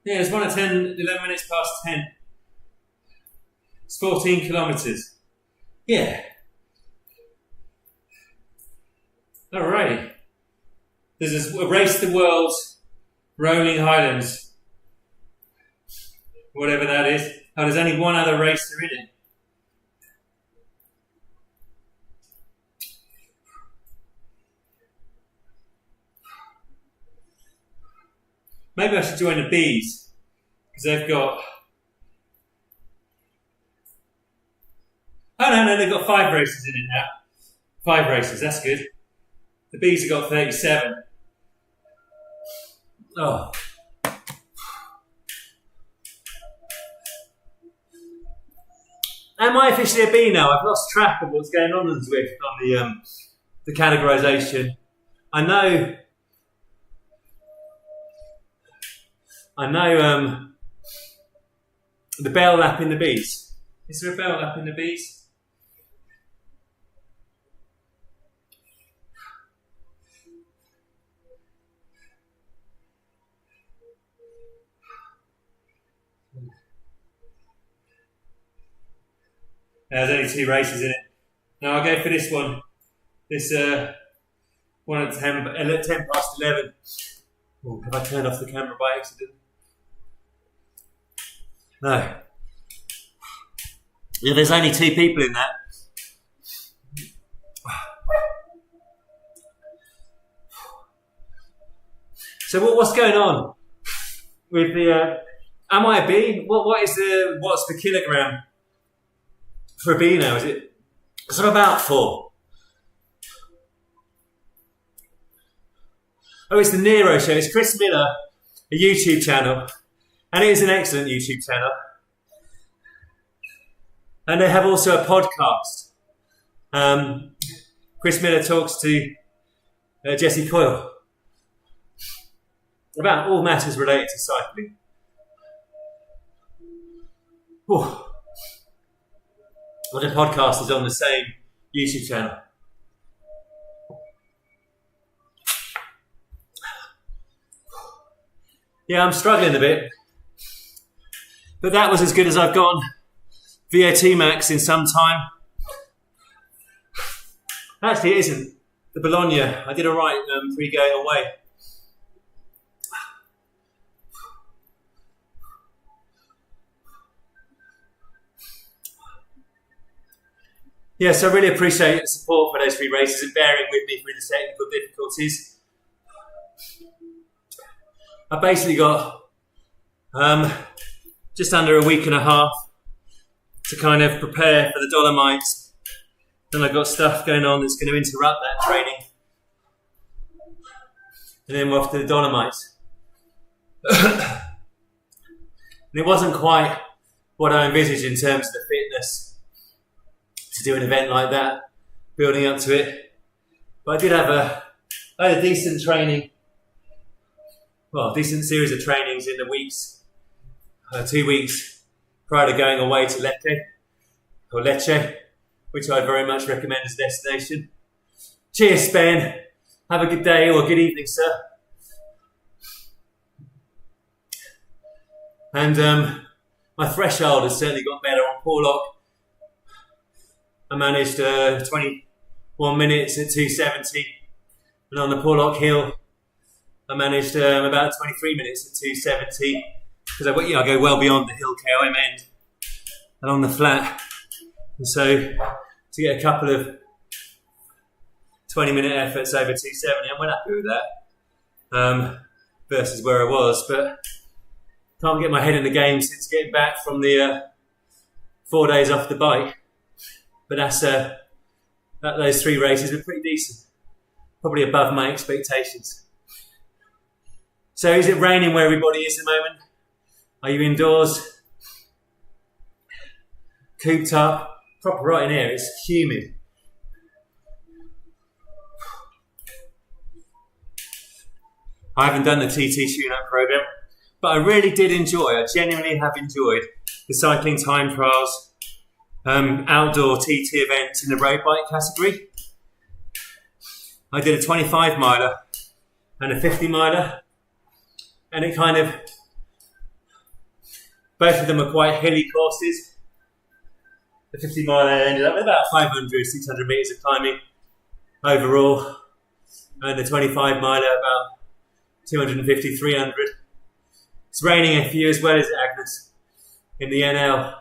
Yeah, there's one at 11 minutes past 10. It's 14 kilometres. Yeah. Alrighty. There's a race the world rolling Highlands. Whatever that is. Oh, there's only one other racer in it. Maybe I should join the bees, because they've got... Oh no, they've got 5 races in it now. 5 races, that's good. The bees have got 37. Oh. Am I officially a bee now? I've lost track of what's going on in Zwift on the categorisation. I know the bell lap in the bees. Is there a bell lap in the bees? There's only 2 races in it. Now I'll go for this one. This one at 10 past 11. Oh, have I turned off the camera by accident? No. Yeah, there's only 2 people in that. So what's going on with the? Am I a bee? What is the watts per kilogram for a bee now? Is it? Because I'm about 4. Oh, it's the Nero Show. It's Chris Miller, a YouTube channel, and it is an excellent YouTube channel. And they have also a podcast. Chris Miller talks to Jesse Coyle about all matters related to cycling. Well, the podcast is on the same YouTube channel. Yeah, I'm struggling a bit. But that was as good as I've gone VO2 max in some time. Actually, it isn't. the Bologna. I did alright pre-going away. Yes, I really appreciate the support for those 3 races and bearing with me through the technical difficulties. I basically got just under a week and a half to kind of prepare for the Dolomites. Then I've got stuff going on that's going to interrupt that training. And then we're off to the Dolomites. And it wasn't quite what I envisaged in terms of the fitness to do an event like that, building up to it. But I did have a decent training, well, a decent series of trainings in the weeks, 2 weeks prior to going away to Lecce, which I very much recommend as a destination. Cheers, Ben. Have a good day or good evening, sir. And my threshold has certainly got better on Porlock. I managed 21 minutes at 270, and on the Porlock Hill, I managed about 23 minutes at 270 because I go well beyond the hill KOM end and on the flat, and so to get a couple of 20-minute efforts over 270, I'm well happy with that versus where I was, but can't get my head in the game since getting back from the 4 days off the bike. But those 3 races were pretty decent, probably above my expectations. So is it raining where everybody is at the moment? Are you indoors? Cooped up? Proper right in here, it's humid. I haven't done the TT tune-up program, but I really did I genuinely have enjoyed the cycling time trials, outdoor TT events in the road bike category. I did a 25 miler and a 50 miler, and it kind of, both of them are quite hilly courses. The 50 miler ended up with about 500, 600 metres of climbing overall, and the 25 miler about 250, 300. It's raining a few as well, is it, Agnes? In the NL.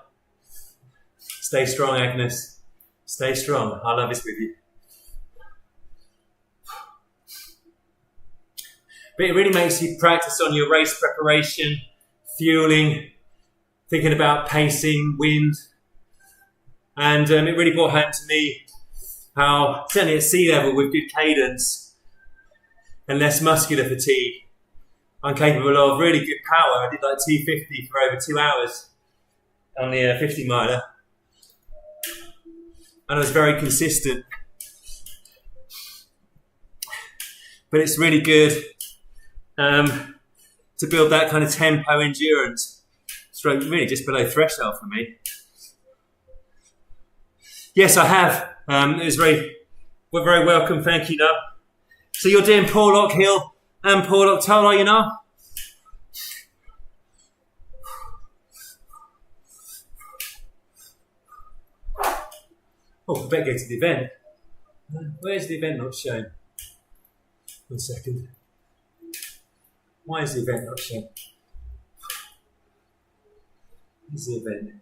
Stay strong, Agnes. Stay strong. Our love is with you. But it really makes you practice on your race preparation, fueling, thinking about pacing, wind. And it really brought home to me how, certainly at sea level with good cadence and less muscular fatigue, I'm capable of really good power. I did like 250 for over 2 hours on the 50 miler. And I was very consistent. But it's really good to build that kind of tempo endurance. Stroke really just below threshold for me. Yes, I have. We're very welcome, thank you, Noel. So you're doing Porlock Hill and Porlock Toll, are you now? Oh, I better go to the event. Where's the event not shown? 1 second. Why is the event not shown? Where's the event?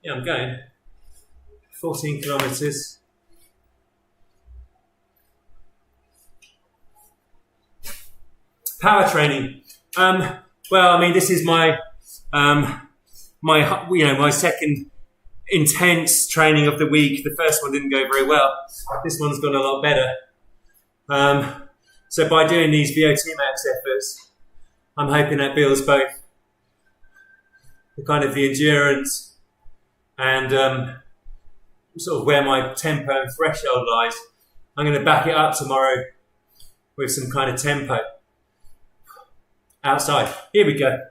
Yeah, I'm going. 14 kilometres. Power training. Well, I mean, this is my second intense training of the week. The first one didn't go very well. This one's gone a lot better. So by doing these VO2 max efforts, I'm hoping that builds both the endurance and sort of where my tempo and threshold lies. I'm going to back it up tomorrow with some kind of tempo outside. Here we go.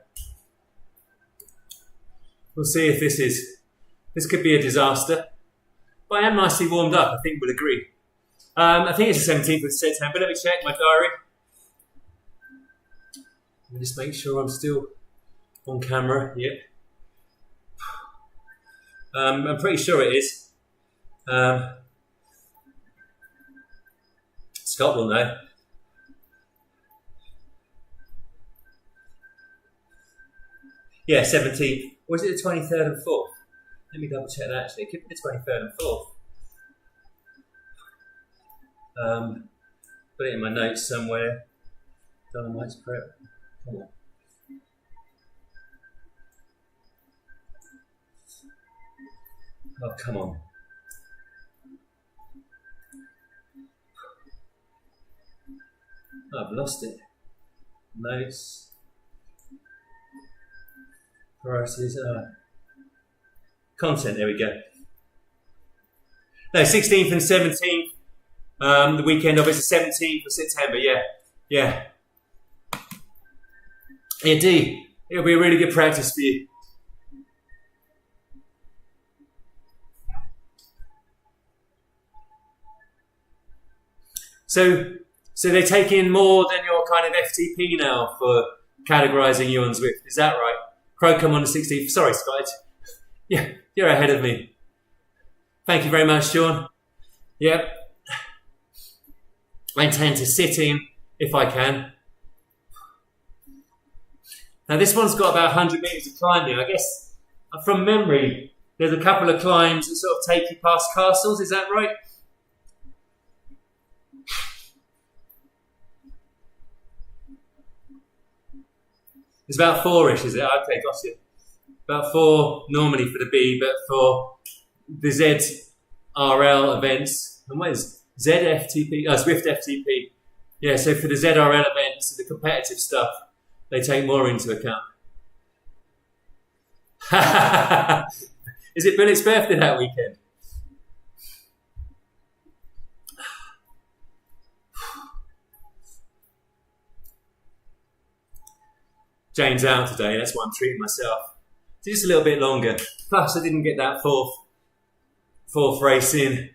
We'll see if this could be a disaster. But I am nicely warmed up, I think we'll agree. I think it's the 17th of September. Let me check my diary. Let me just make sure I'm still on camera. Yep. I'm pretty sure it is. Scott will know. Yeah, 17th. Or is it the 23rd and 4th? Let me double check that actually. It could be the 23rd and 4th. Put it in my notes somewhere. Dynamite's prep. Come on. Oh, come on. Oh, I've lost it. Notes. Priorities. Content, there we go. No, 16th and 17th. The weekend of it's the 17th of September, yeah. Yeah, D. It'll be a really good practice for you. So they take in more than your kind of FTP now for categorising you on Zwift. Is that right? Crowcombe on the 16th. Sorry, Scott. Yeah, you're ahead of me. Thank you very much, Sean. Yep. I intend to sit in if I can. Now this one's got about 100 metres of climbing. I guess from memory, there's a couple of climbs that sort of take you past castles. Is that right? It's about 4-ish, is it? Okay, got it. About 4 normally for the B, but for the ZRL events, and what is ZFTP? Oh, Zwift FTP. Yeah, so for the ZRL events, the competitive stuff, they take more into account. Is it Billet's birthday that weekend? Jane's out today, that's why I'm treating myself. Just a little bit longer. Plus, I didn't get that fourth race in.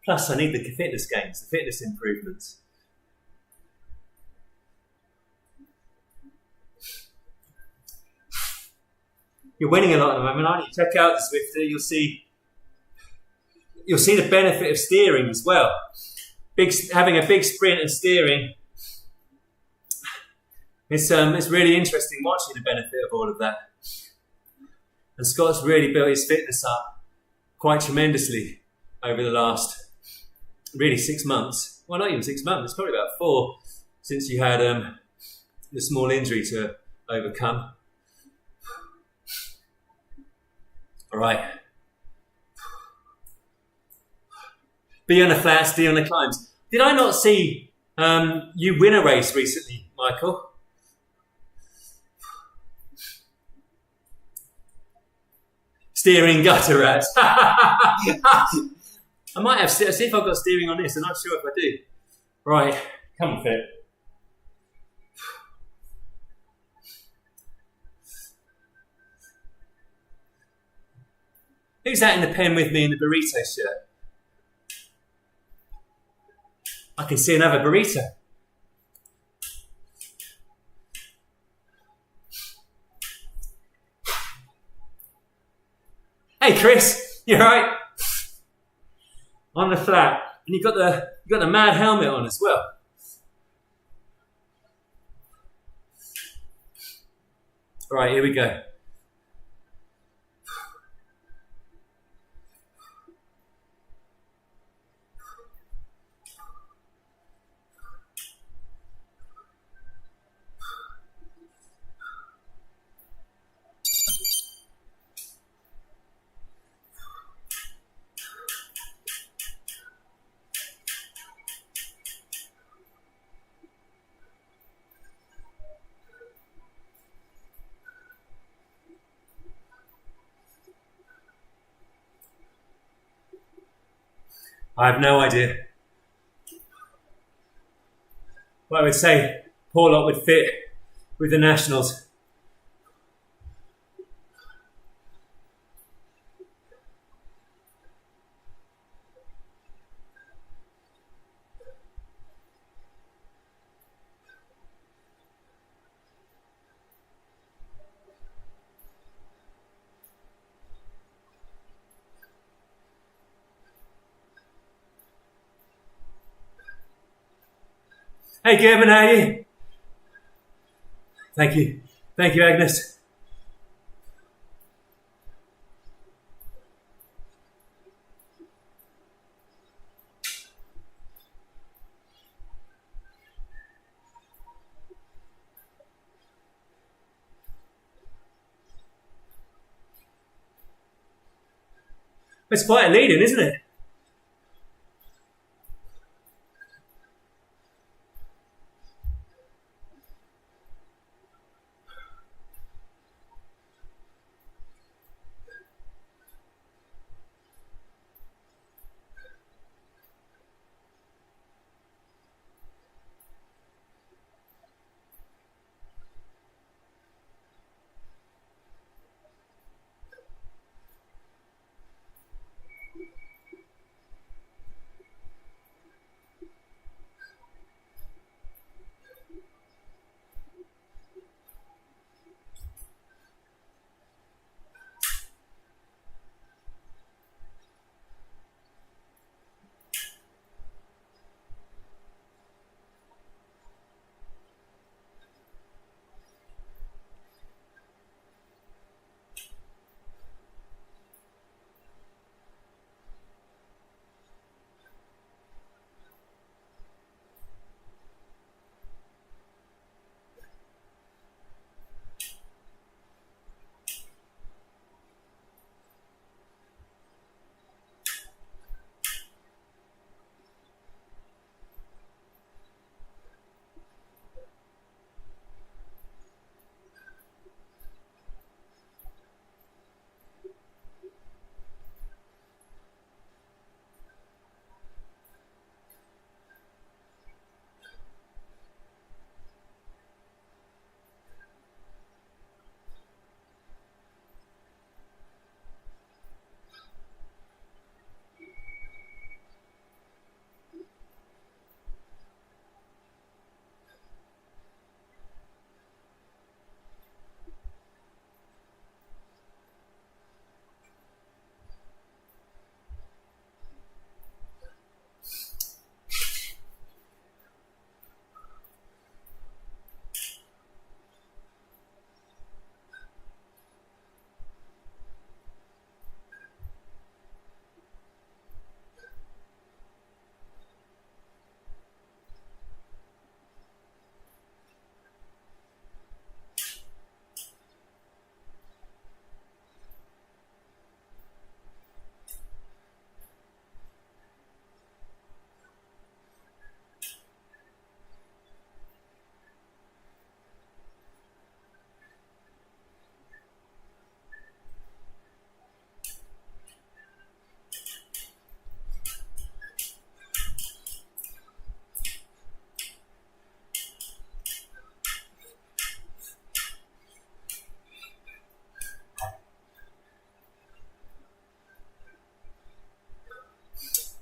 Plus, I need the fitness gains, the fitness improvements. You're winning a lot at the moment, aren't you? Check out the Zwifter. You'll see the benefit of steering as well. Having a big sprint and steering. It's really interesting watching the benefit of all of that. And Scott's really built his fitness up quite tremendously over the last, really 6 months. Well, not even 6 months, it's probably about 4 since you had the small injury to overcome. All right. B on the flats, D on the climbs. Did I not see you win a race recently, Michael? Steering gutter rats. I might have, see if I've got steering on this. I'm not sure if I do. Right, come on, Fit. Who's that in the pen with me in the burrito shirt? I can see another burrito. Hey Chris, you alright? On the flat. And you got the mad helmet on as well. Alright, here we go. I have no idea. But I would say Paul Lot would fit with the Nationals. Hey, Gerben, how are you? Thank you. Thank you, Agnes. It's quite a lead-in, isn't it?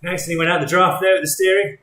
Nice, and he went out the draft there with the steering.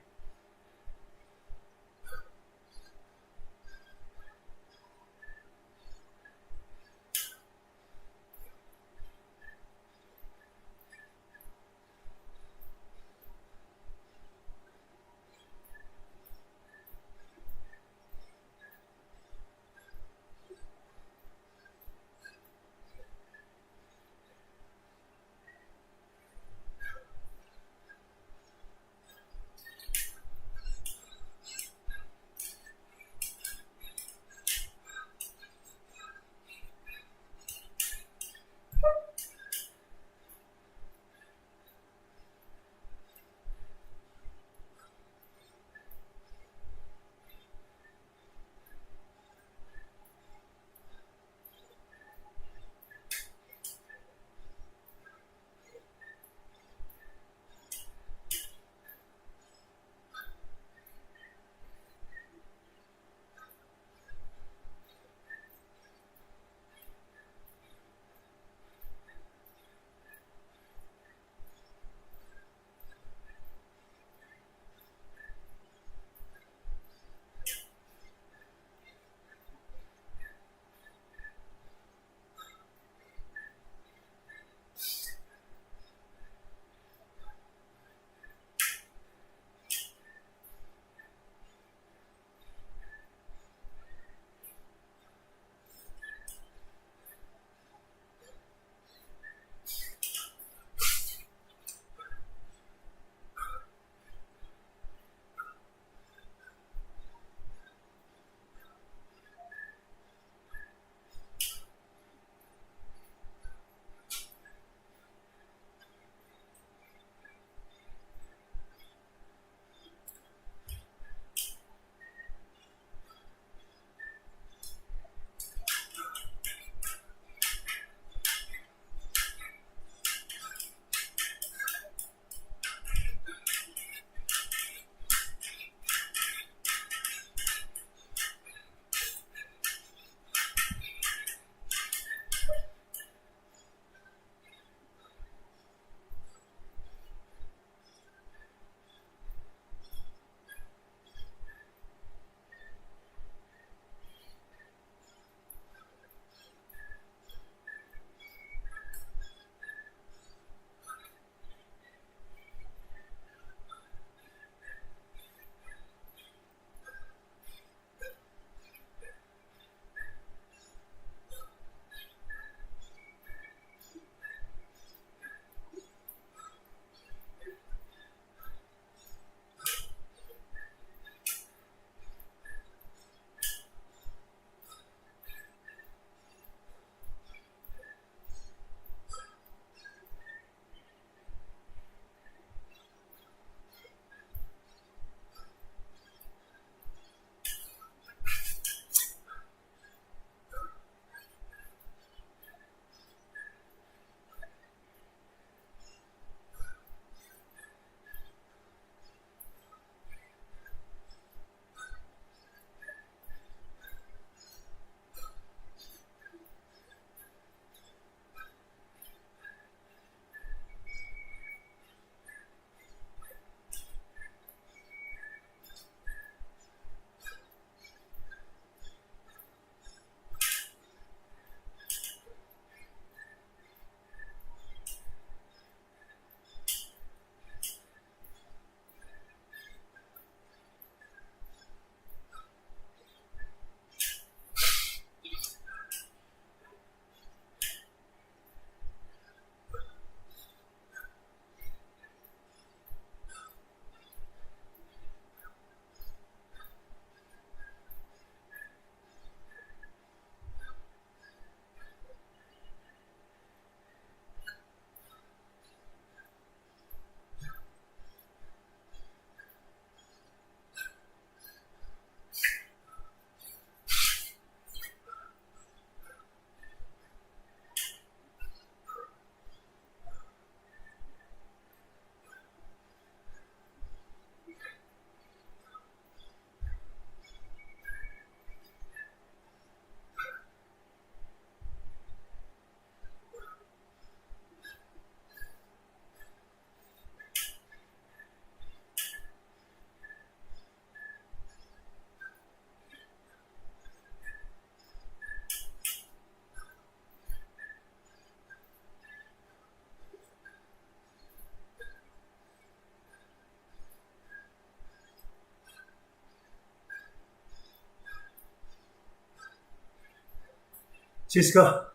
Cisco.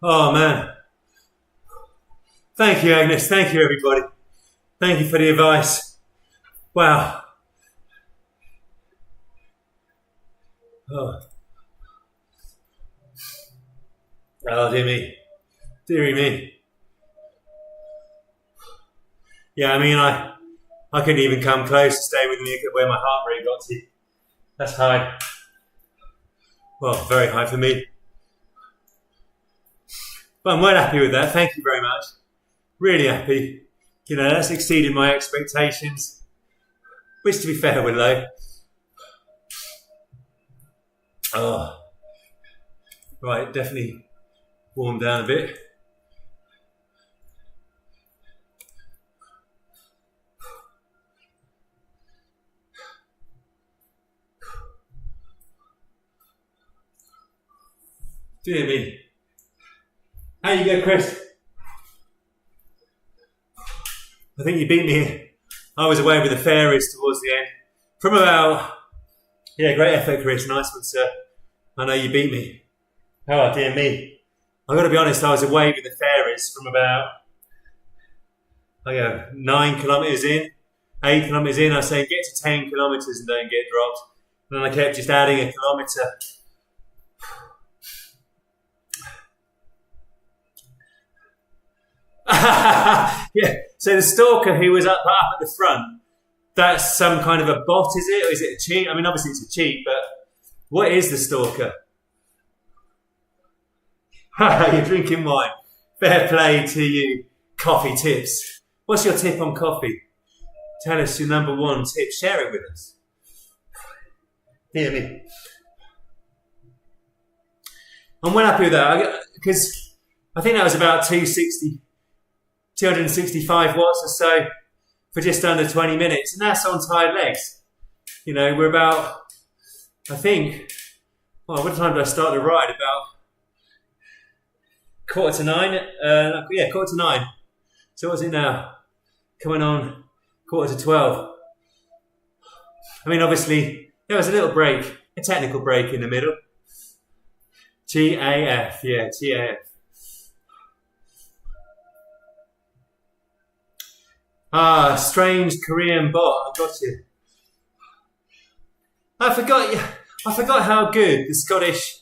Oh man. Thank you, Agnes. Thank you, everybody. Thank you for the advice. Wow. Oh, oh dear me. Dearie me. Yeah, I mean, I couldn't even come close to staying with me where my heart rate got to. That's high. Well, very high for me. But I'm well happy with that. Thank you very much. Really happy. You know, that's exceeded my expectations, which to be fair were low. Oh, right, definitely warmed down a bit. Dear me. How you go, Chris? I think you beat me. I was away with the fairies towards the end. From about... Yeah, great effort, Chris. Nice one, sir. I know you beat me. Oh, dear me. I've got to be honest, I was away with the fairies from about... 9 kilometres in. 8 kilometres in. I say get to 10 kilometres and don't get dropped. And then I kept just adding a kilometre. Yeah, so the stalker who was up at the front, that's some kind of a bot, is it? Or is it a cheat? I mean, obviously it's a cheat, but what is the stalker? You're drinking wine. Fair play to you. Coffee tips. What's your tip on coffee? Tell us your number one tip. Share it with us. Hear me. I'm well happy with that because I think that was about 265 watts or so for just under 20 minutes, and that's on tired legs. You know, we're about, I think, well, what time did I start the ride? About 9:15? Yeah, 9:15. So what's it now? Coming on 11:45. I mean, obviously, there was a little break, a technical break in the middle. GAF, yeah, GAF. Ah, strange Korean bot. I got you. I forgot how good the Scottish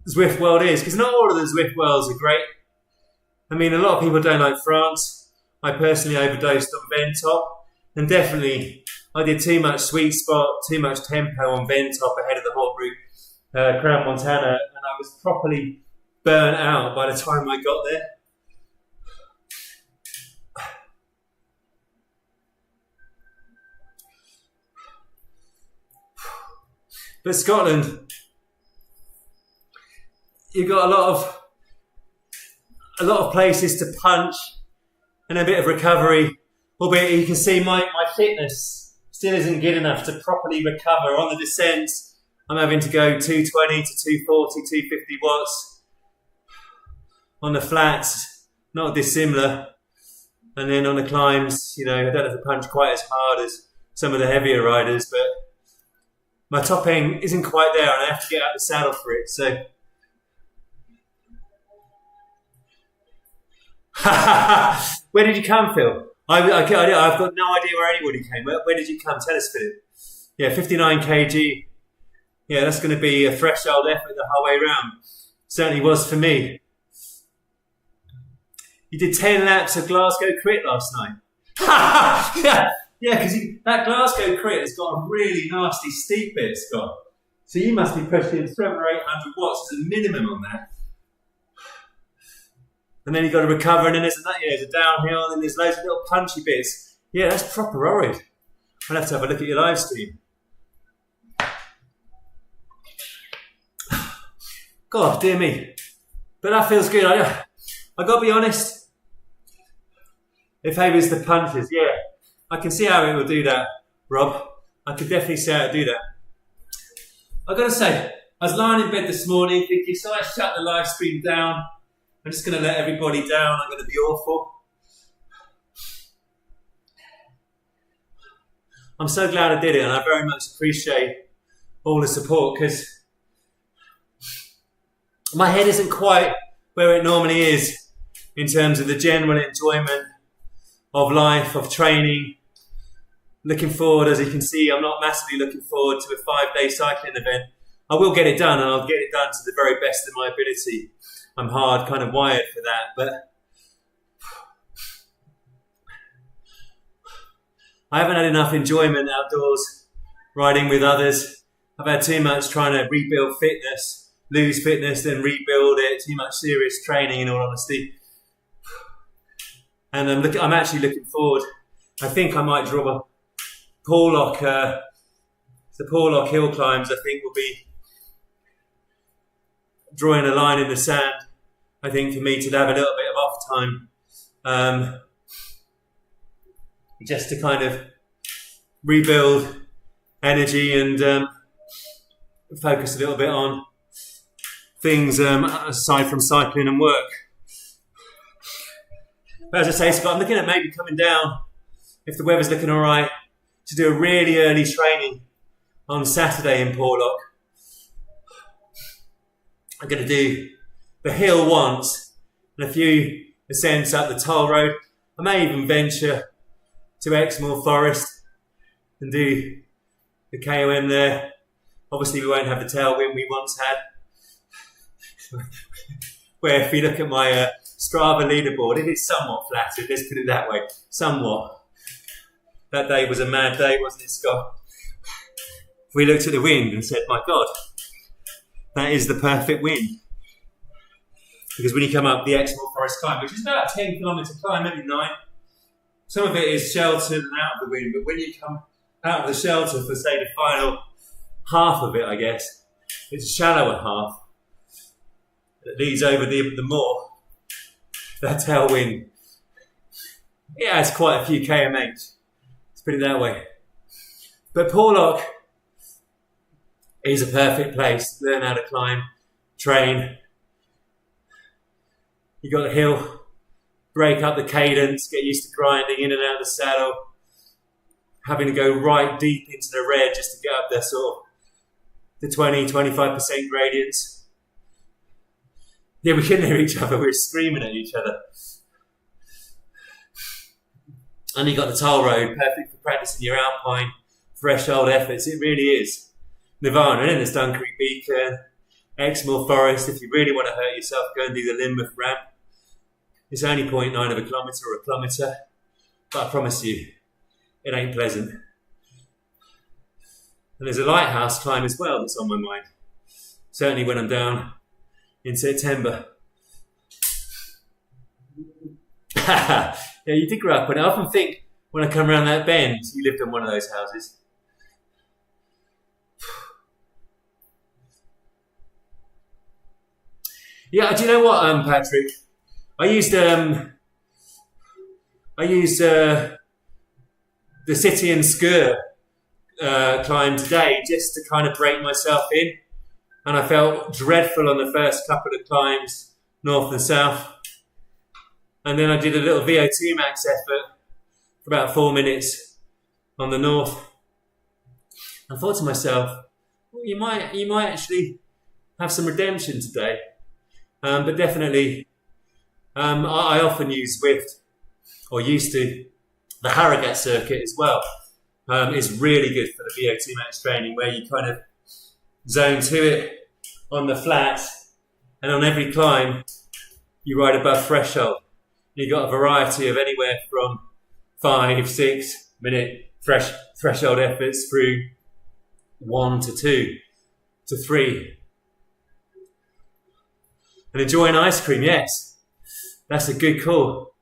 Zwift world is, because not all of the Zwift worlds are great. I mean, a lot of people don't like France. I personally overdosed on Ventop, and definitely I did too much sweet spot, too much tempo on Ventop ahead of the hot route, Crown Montana, and I was properly burnt out by the time I got there. But Scotland, you've got a lot of places to punch and a bit of recovery. Albeit you can see my fitness still isn't good enough to properly recover. On the descents, I'm having to go 220 to 240, 250 watts. On the flats, not dissimilar. And then on the climbs, you know, I don't have to punch quite as hard as some of the heavier riders, but my top end isn't quite there and I have to get out the saddle for it, so. Where did you come, Phil? I've got no idea where anybody came. Where did you come? Tell us, Philip. Yeah, 59 kg. Yeah, that's going to be a threshold effort the whole way round. Certainly was for me. You did 10 laps of Glasgow crit last night. yeah, because that Glasgow crit has got a really nasty steep bit, Scott. So you must be pushing 700 or 800 watts as a minimum on that. And then you've got to recover, and then there's a downhill, and then there's loads of little punchy bits. Yeah, that's proper horrid. I'll have to have a look at your live stream. God, dear me. But that feels good. I got to be honest. It favours the punches, yeah. I can see how it will do that, Rob. I can definitely see how it will do that. I've got to say, I was lying in bed this morning thinking, so I shut the live stream down. I'm just going to let everybody down. I'm going to be awful. I'm so glad I did it, and I very much appreciate all the support, because my head isn't quite where it normally is in terms of the general enjoyment of life, of training. Looking forward, as you can see, I'm not massively looking forward to a 5-day cycling event. I will get it done, and I'll get it done to the very best of my ability. I'm hard, kind of wired for that, but I haven't had enough enjoyment outdoors, riding with others. I've had too much trying to rebuild fitness, lose fitness, then rebuild it. Too much serious training, in all honesty. And I'm actually looking forward. I think I might draw a Porlock. The Porlock hill climbs, I think, will be drawing a line in the sand. I think for me to have a little bit of off time, just to kind of rebuild energy and focus a little bit on things aside from cycling and work. But as I say, Scott, I'm looking at maybe coming down, if the weather's looking all right, to do a really early training on Saturday in Porlock. I'm going to do the hill once and a few ascents up the toll road. I may even venture to Exmoor Forest and do the KOM there. Obviously, we won't have the tailwind we once had. Where if you look at my Strava leaderboard, it is somewhat flattered, let's put it that way. Somewhat. That day was a mad day, wasn't it, Scott? We looked at the wind and said, my God, that is the perfect wind. Because when you come up the Exmoor Forest climb, which is about a 10 kilometre climb, maybe 9, some of it is sheltered and out of the wind, but when you come out of the shelter for, say, the final half of it, I guess, it's a shallower half that leads over the moor, that tailwind. It has quite a few kmh, let's put it that way. But Porlock is a perfect place to learn how to climb, train. You got the hill, break up the cadence, get used to grinding in and out of the saddle, having to go right deep into the red just to get up there sort of the 20-25% gradients. Yeah, we couldn't hear each other, we were screaming at each other. And you got the toll road, perfect for practicing your alpine threshold efforts. It really is. Nirvana, and then there's Duncreek Beacon, Exmoor Forest. If you really want to hurt yourself, go and do the Lynmouth ramp. It's only 0.9 of a kilometre or a kilometre, but I promise you, it ain't pleasant. And there's a lighthouse climb as well that's on my mind. Certainly when I'm down in September. Yeah, you did grow up on it. I often think when I come around that bend, you lived in one of those houses. Yeah, do you know what, Patrick? I used the City and Skur climb today just to kind of break myself in, and I felt dreadful on the first couple of climbs, north and south, and then I did a little VO2 max effort for about 4 minutes on the north. I thought to myself, well, you might actually have some redemption today. But definitely, I often use Zwift, or used to. The Harrogate circuit as well is really good for the VO2 max training, where you kind of zone to it on the flat, and on every climb you ride above threshold. You've got a variety of anywhere from 5-6 minute threshold efforts through 1 to 2 to 3. And enjoying ice cream, yes, that's a good call.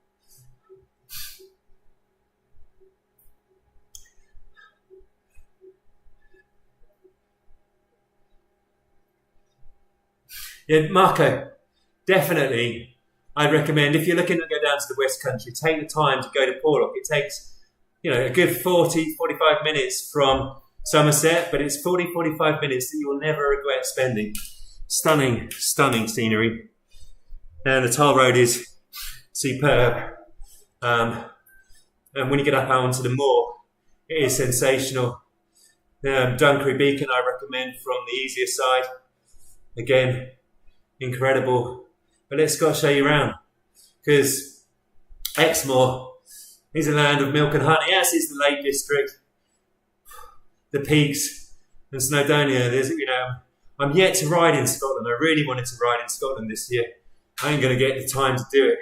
Yeah, Marco, definitely, I'd recommend, if you're looking to go down to the West Country, take the time to go to Porlock. It takes, a good 40-45 minutes from Somerset, but it's 40-45 minutes that you will never regret spending. Stunning, stunning scenery. And the toll road is superb. And when you get up onto the moor, it is sensational. Dunkery Beacon I recommend from the easier side. Again, incredible. But let's go show you around, because Exmoor is a land of milk and honey, as is the Lake District, the Peaks, and Snowdonia. I'm yet to ride in Scotland. I really wanted to ride in Scotland this year. I ain't going to get the time to do it.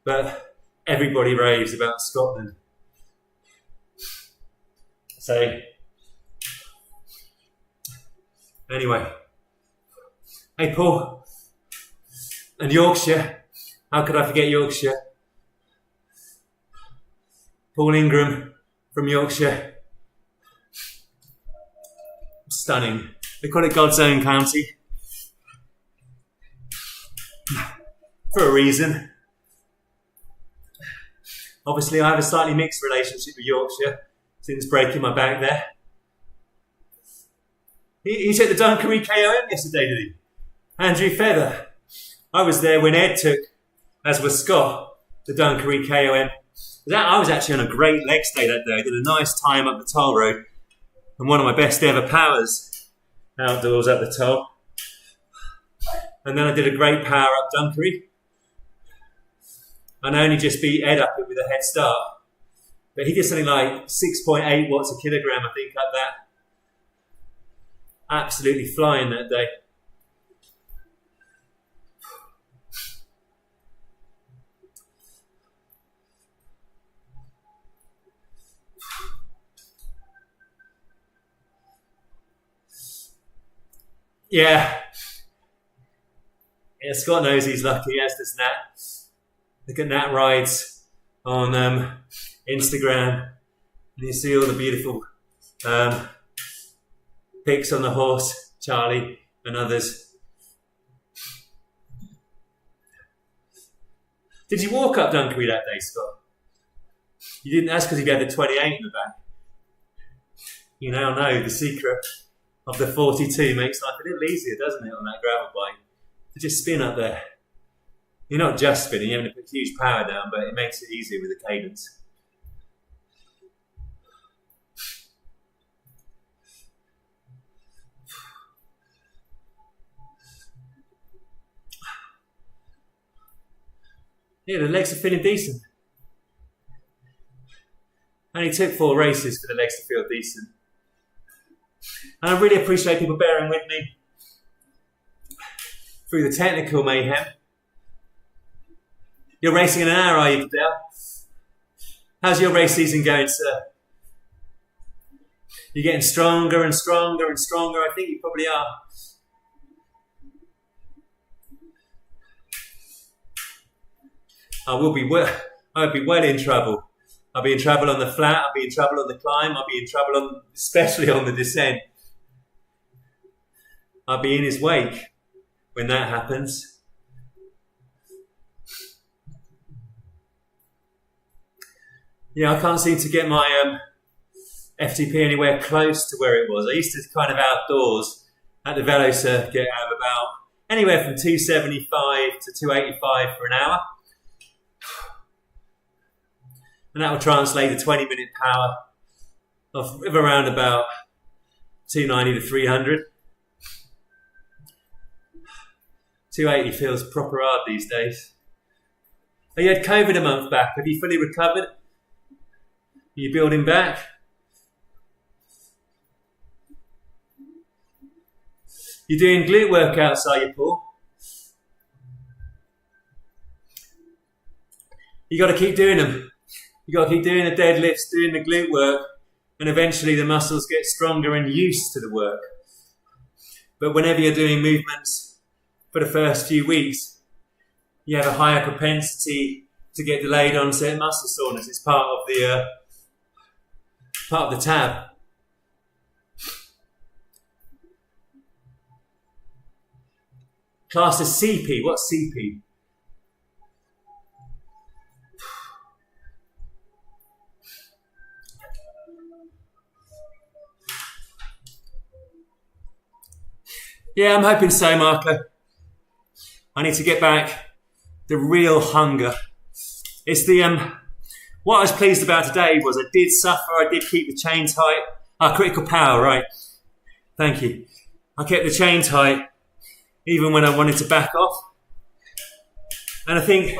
But everybody raves about Scotland. So, anyway. Hey, Paul. And Yorkshire. How could I forget Yorkshire? Paul Ingram from Yorkshire. Stunning. They call it God's own county. For a reason. Obviously, I have a slightly mixed relationship with Yorkshire since breaking my back there. He took the Dunkery KOM yesterday, did he? Andrew Feather. I was there when Ed took, as was Scott, the Dunkery KOM. I was actually on a great legs day that day. I did a nice time up the toll road and one of my best ever powers outdoors up the toll. And then I did a great power up Dunkery. And I only just beat Ed up it with a head start. But he did something like 6.8 watts a kilogram, I think, up that. Absolutely flying that day. Yeah, Scott knows he's lucky, as does Nat. Look at Nat rides on Instagram, and you see all the beautiful pics on the horse, Charlie and others. Did you walk up Dunkery that day, Scott? You didn't. That's because you had the 28 in the back. You now know the secret of the 42 makes life a little easier, doesn't it, on that gravel bike? To just spin up there. You're not just spinning, you're having to put huge power down, but it makes it easier with the cadence. Yeah, the legs are feeling decent. Only took 4 races for the legs to feel decent. And I really appreciate people bearing with me through the technical mayhem. You're racing in an hour, are you, Dale? How's your race season going, sir? You're getting stronger and stronger and stronger. I think you probably are. I would be well in trouble. I'll be in trouble on the flat, I'll be in trouble on the climb, I'll be in trouble especially on the descent. I'll be in his wake when that happens. Yeah, I can't seem to get my FTP anywhere close to where it was. I used to kind of outdoors at the velo circuit have about anywhere from 275 to 285 for an hour. And that will translate to 20-minute power of around about 290 to 300. 280 feels proper hard these days. Oh, you had COVID a month back. Have you fully recovered? Are you building back? You're doing glute workouts, are you, Paul? You got to keep doing them. You got to keep doing the deadlifts, doing the glute work, and eventually the muscles get stronger and used to the work. But whenever you're doing movements for the first few weeks, you have a higher propensity to get delayed onset muscle soreness. It's part of the tab. Class is CP. What's CP? Yeah, I'm hoping so, Marco. I need to get back the real hunger. It's the what I was pleased about today was I did suffer. I did keep the chain tight. Critical power, right? Thank you. I kept the chain tight even when I wanted to back off. And I think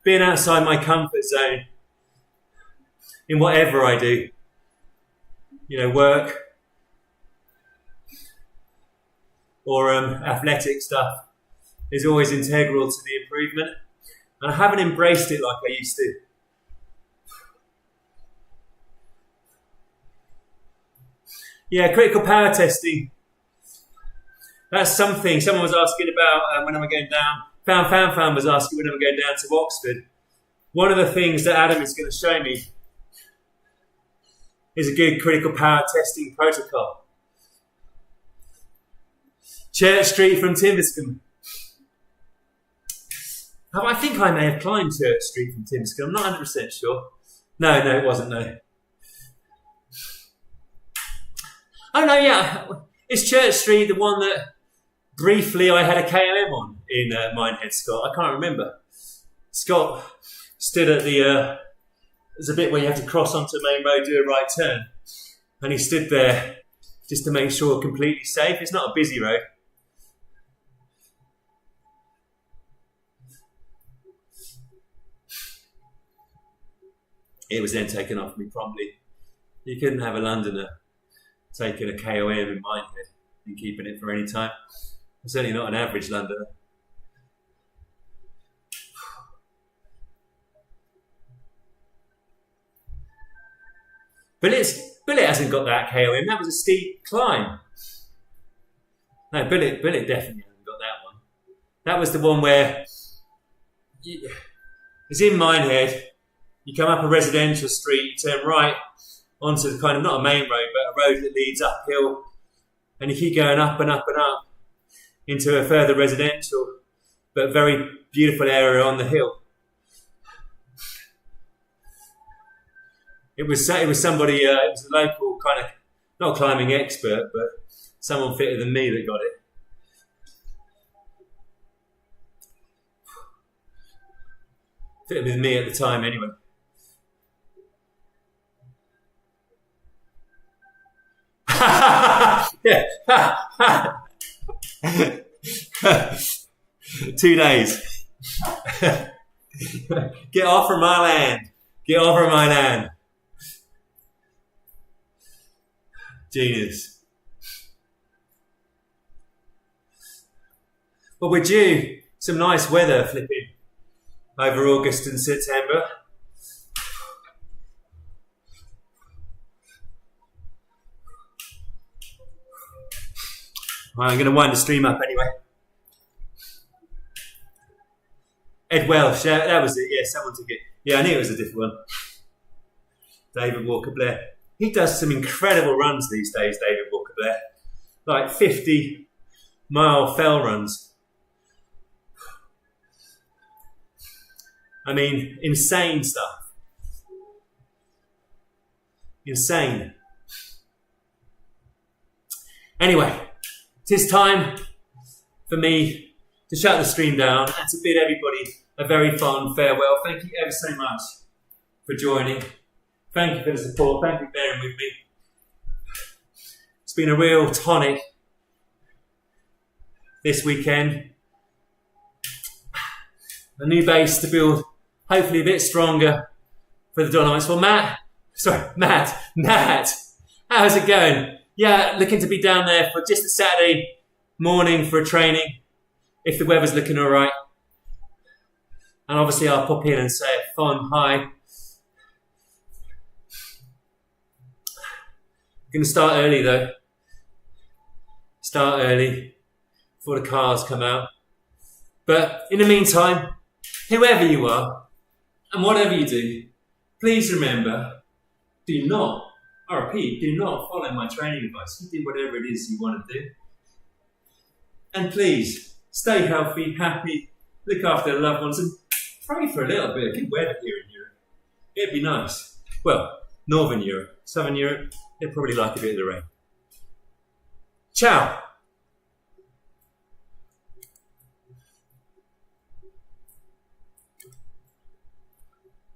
being outside my comfort zone in whatever I do, work or athletic stuff, is always integral to the improvement. And I haven't embraced it like I used to. Yeah, critical power testing. That's something someone was asking about when am I going down. Fan was asking when am I going down to Oxford. One of the things that Adam is going to show me is a good critical power testing protocol. Church Street from Timberscombe. I think I may have climbed Church Street from Timberscombe. I'm not 100% sure. No, it wasn't, no. Oh, no, yeah. Is Church Street the one that briefly I had a KOM on in Minehead, Scott? I can't remember. Scott stood at there's a bit where you have to cross onto the main road, do a right turn. And he stood there just to make sure completely safe. It's not a busy road. It was then taken off me promptly. You couldn't have a Londoner taking a KOM in Minehead and keeping it for any time. I'm certainly not an average Londoner. Billet hasn't got that KOM. That was a steep climb. No, Billet definitely hasn't got that one. That was the one where it's in Minehead. You come up a residential street, you turn right onto kind of not a main road, but a road that leads uphill, and you keep going up and up and up into a further residential, but very beautiful area on the hill. It was somebody, it was a local kind of, not climbing expert, but someone fitter than me that got it. Fitter than me at the time anyway. Yeah. 2 days. Get off from my land. Get off from my land. Genius. Well, we're due some nice weather flipping over August and September. Well, I'm going to wind the stream up anyway. Ed Welsh, that was it. Yeah, someone took it. Yeah, I knew it was a different one. David Walker-Blair. He does some incredible runs these days, David Walker-Blair. Like 50-mile fell runs. I mean, insane stuff. Insane. Anyway, it's time for me to shut the stream down and to bid everybody a very fond farewell. Thank you ever so much for joining. Thank you for the support. Thank you for bearing with me. It's been a real tonic this weekend. a new base to build, hopefully a bit stronger for the Dolomites. Well, Matt, how's it going? Yeah, looking to be down there for just a Saturday morning for a training, if the weather's looking all right. And obviously I'll pop in and say a fond hi. I'm going to start early though. Start early before the cars come out. But in the meantime, whoever you are and whatever you do, please remember, do not follow my training advice. You do whatever it is you want to do. And please, stay healthy, happy, look after the loved ones, and pray for a little bit of good weather here in Europe. It'd be nice. Well, Northern Europe, Southern Europe, they'd probably like a bit of the rain. Ciao!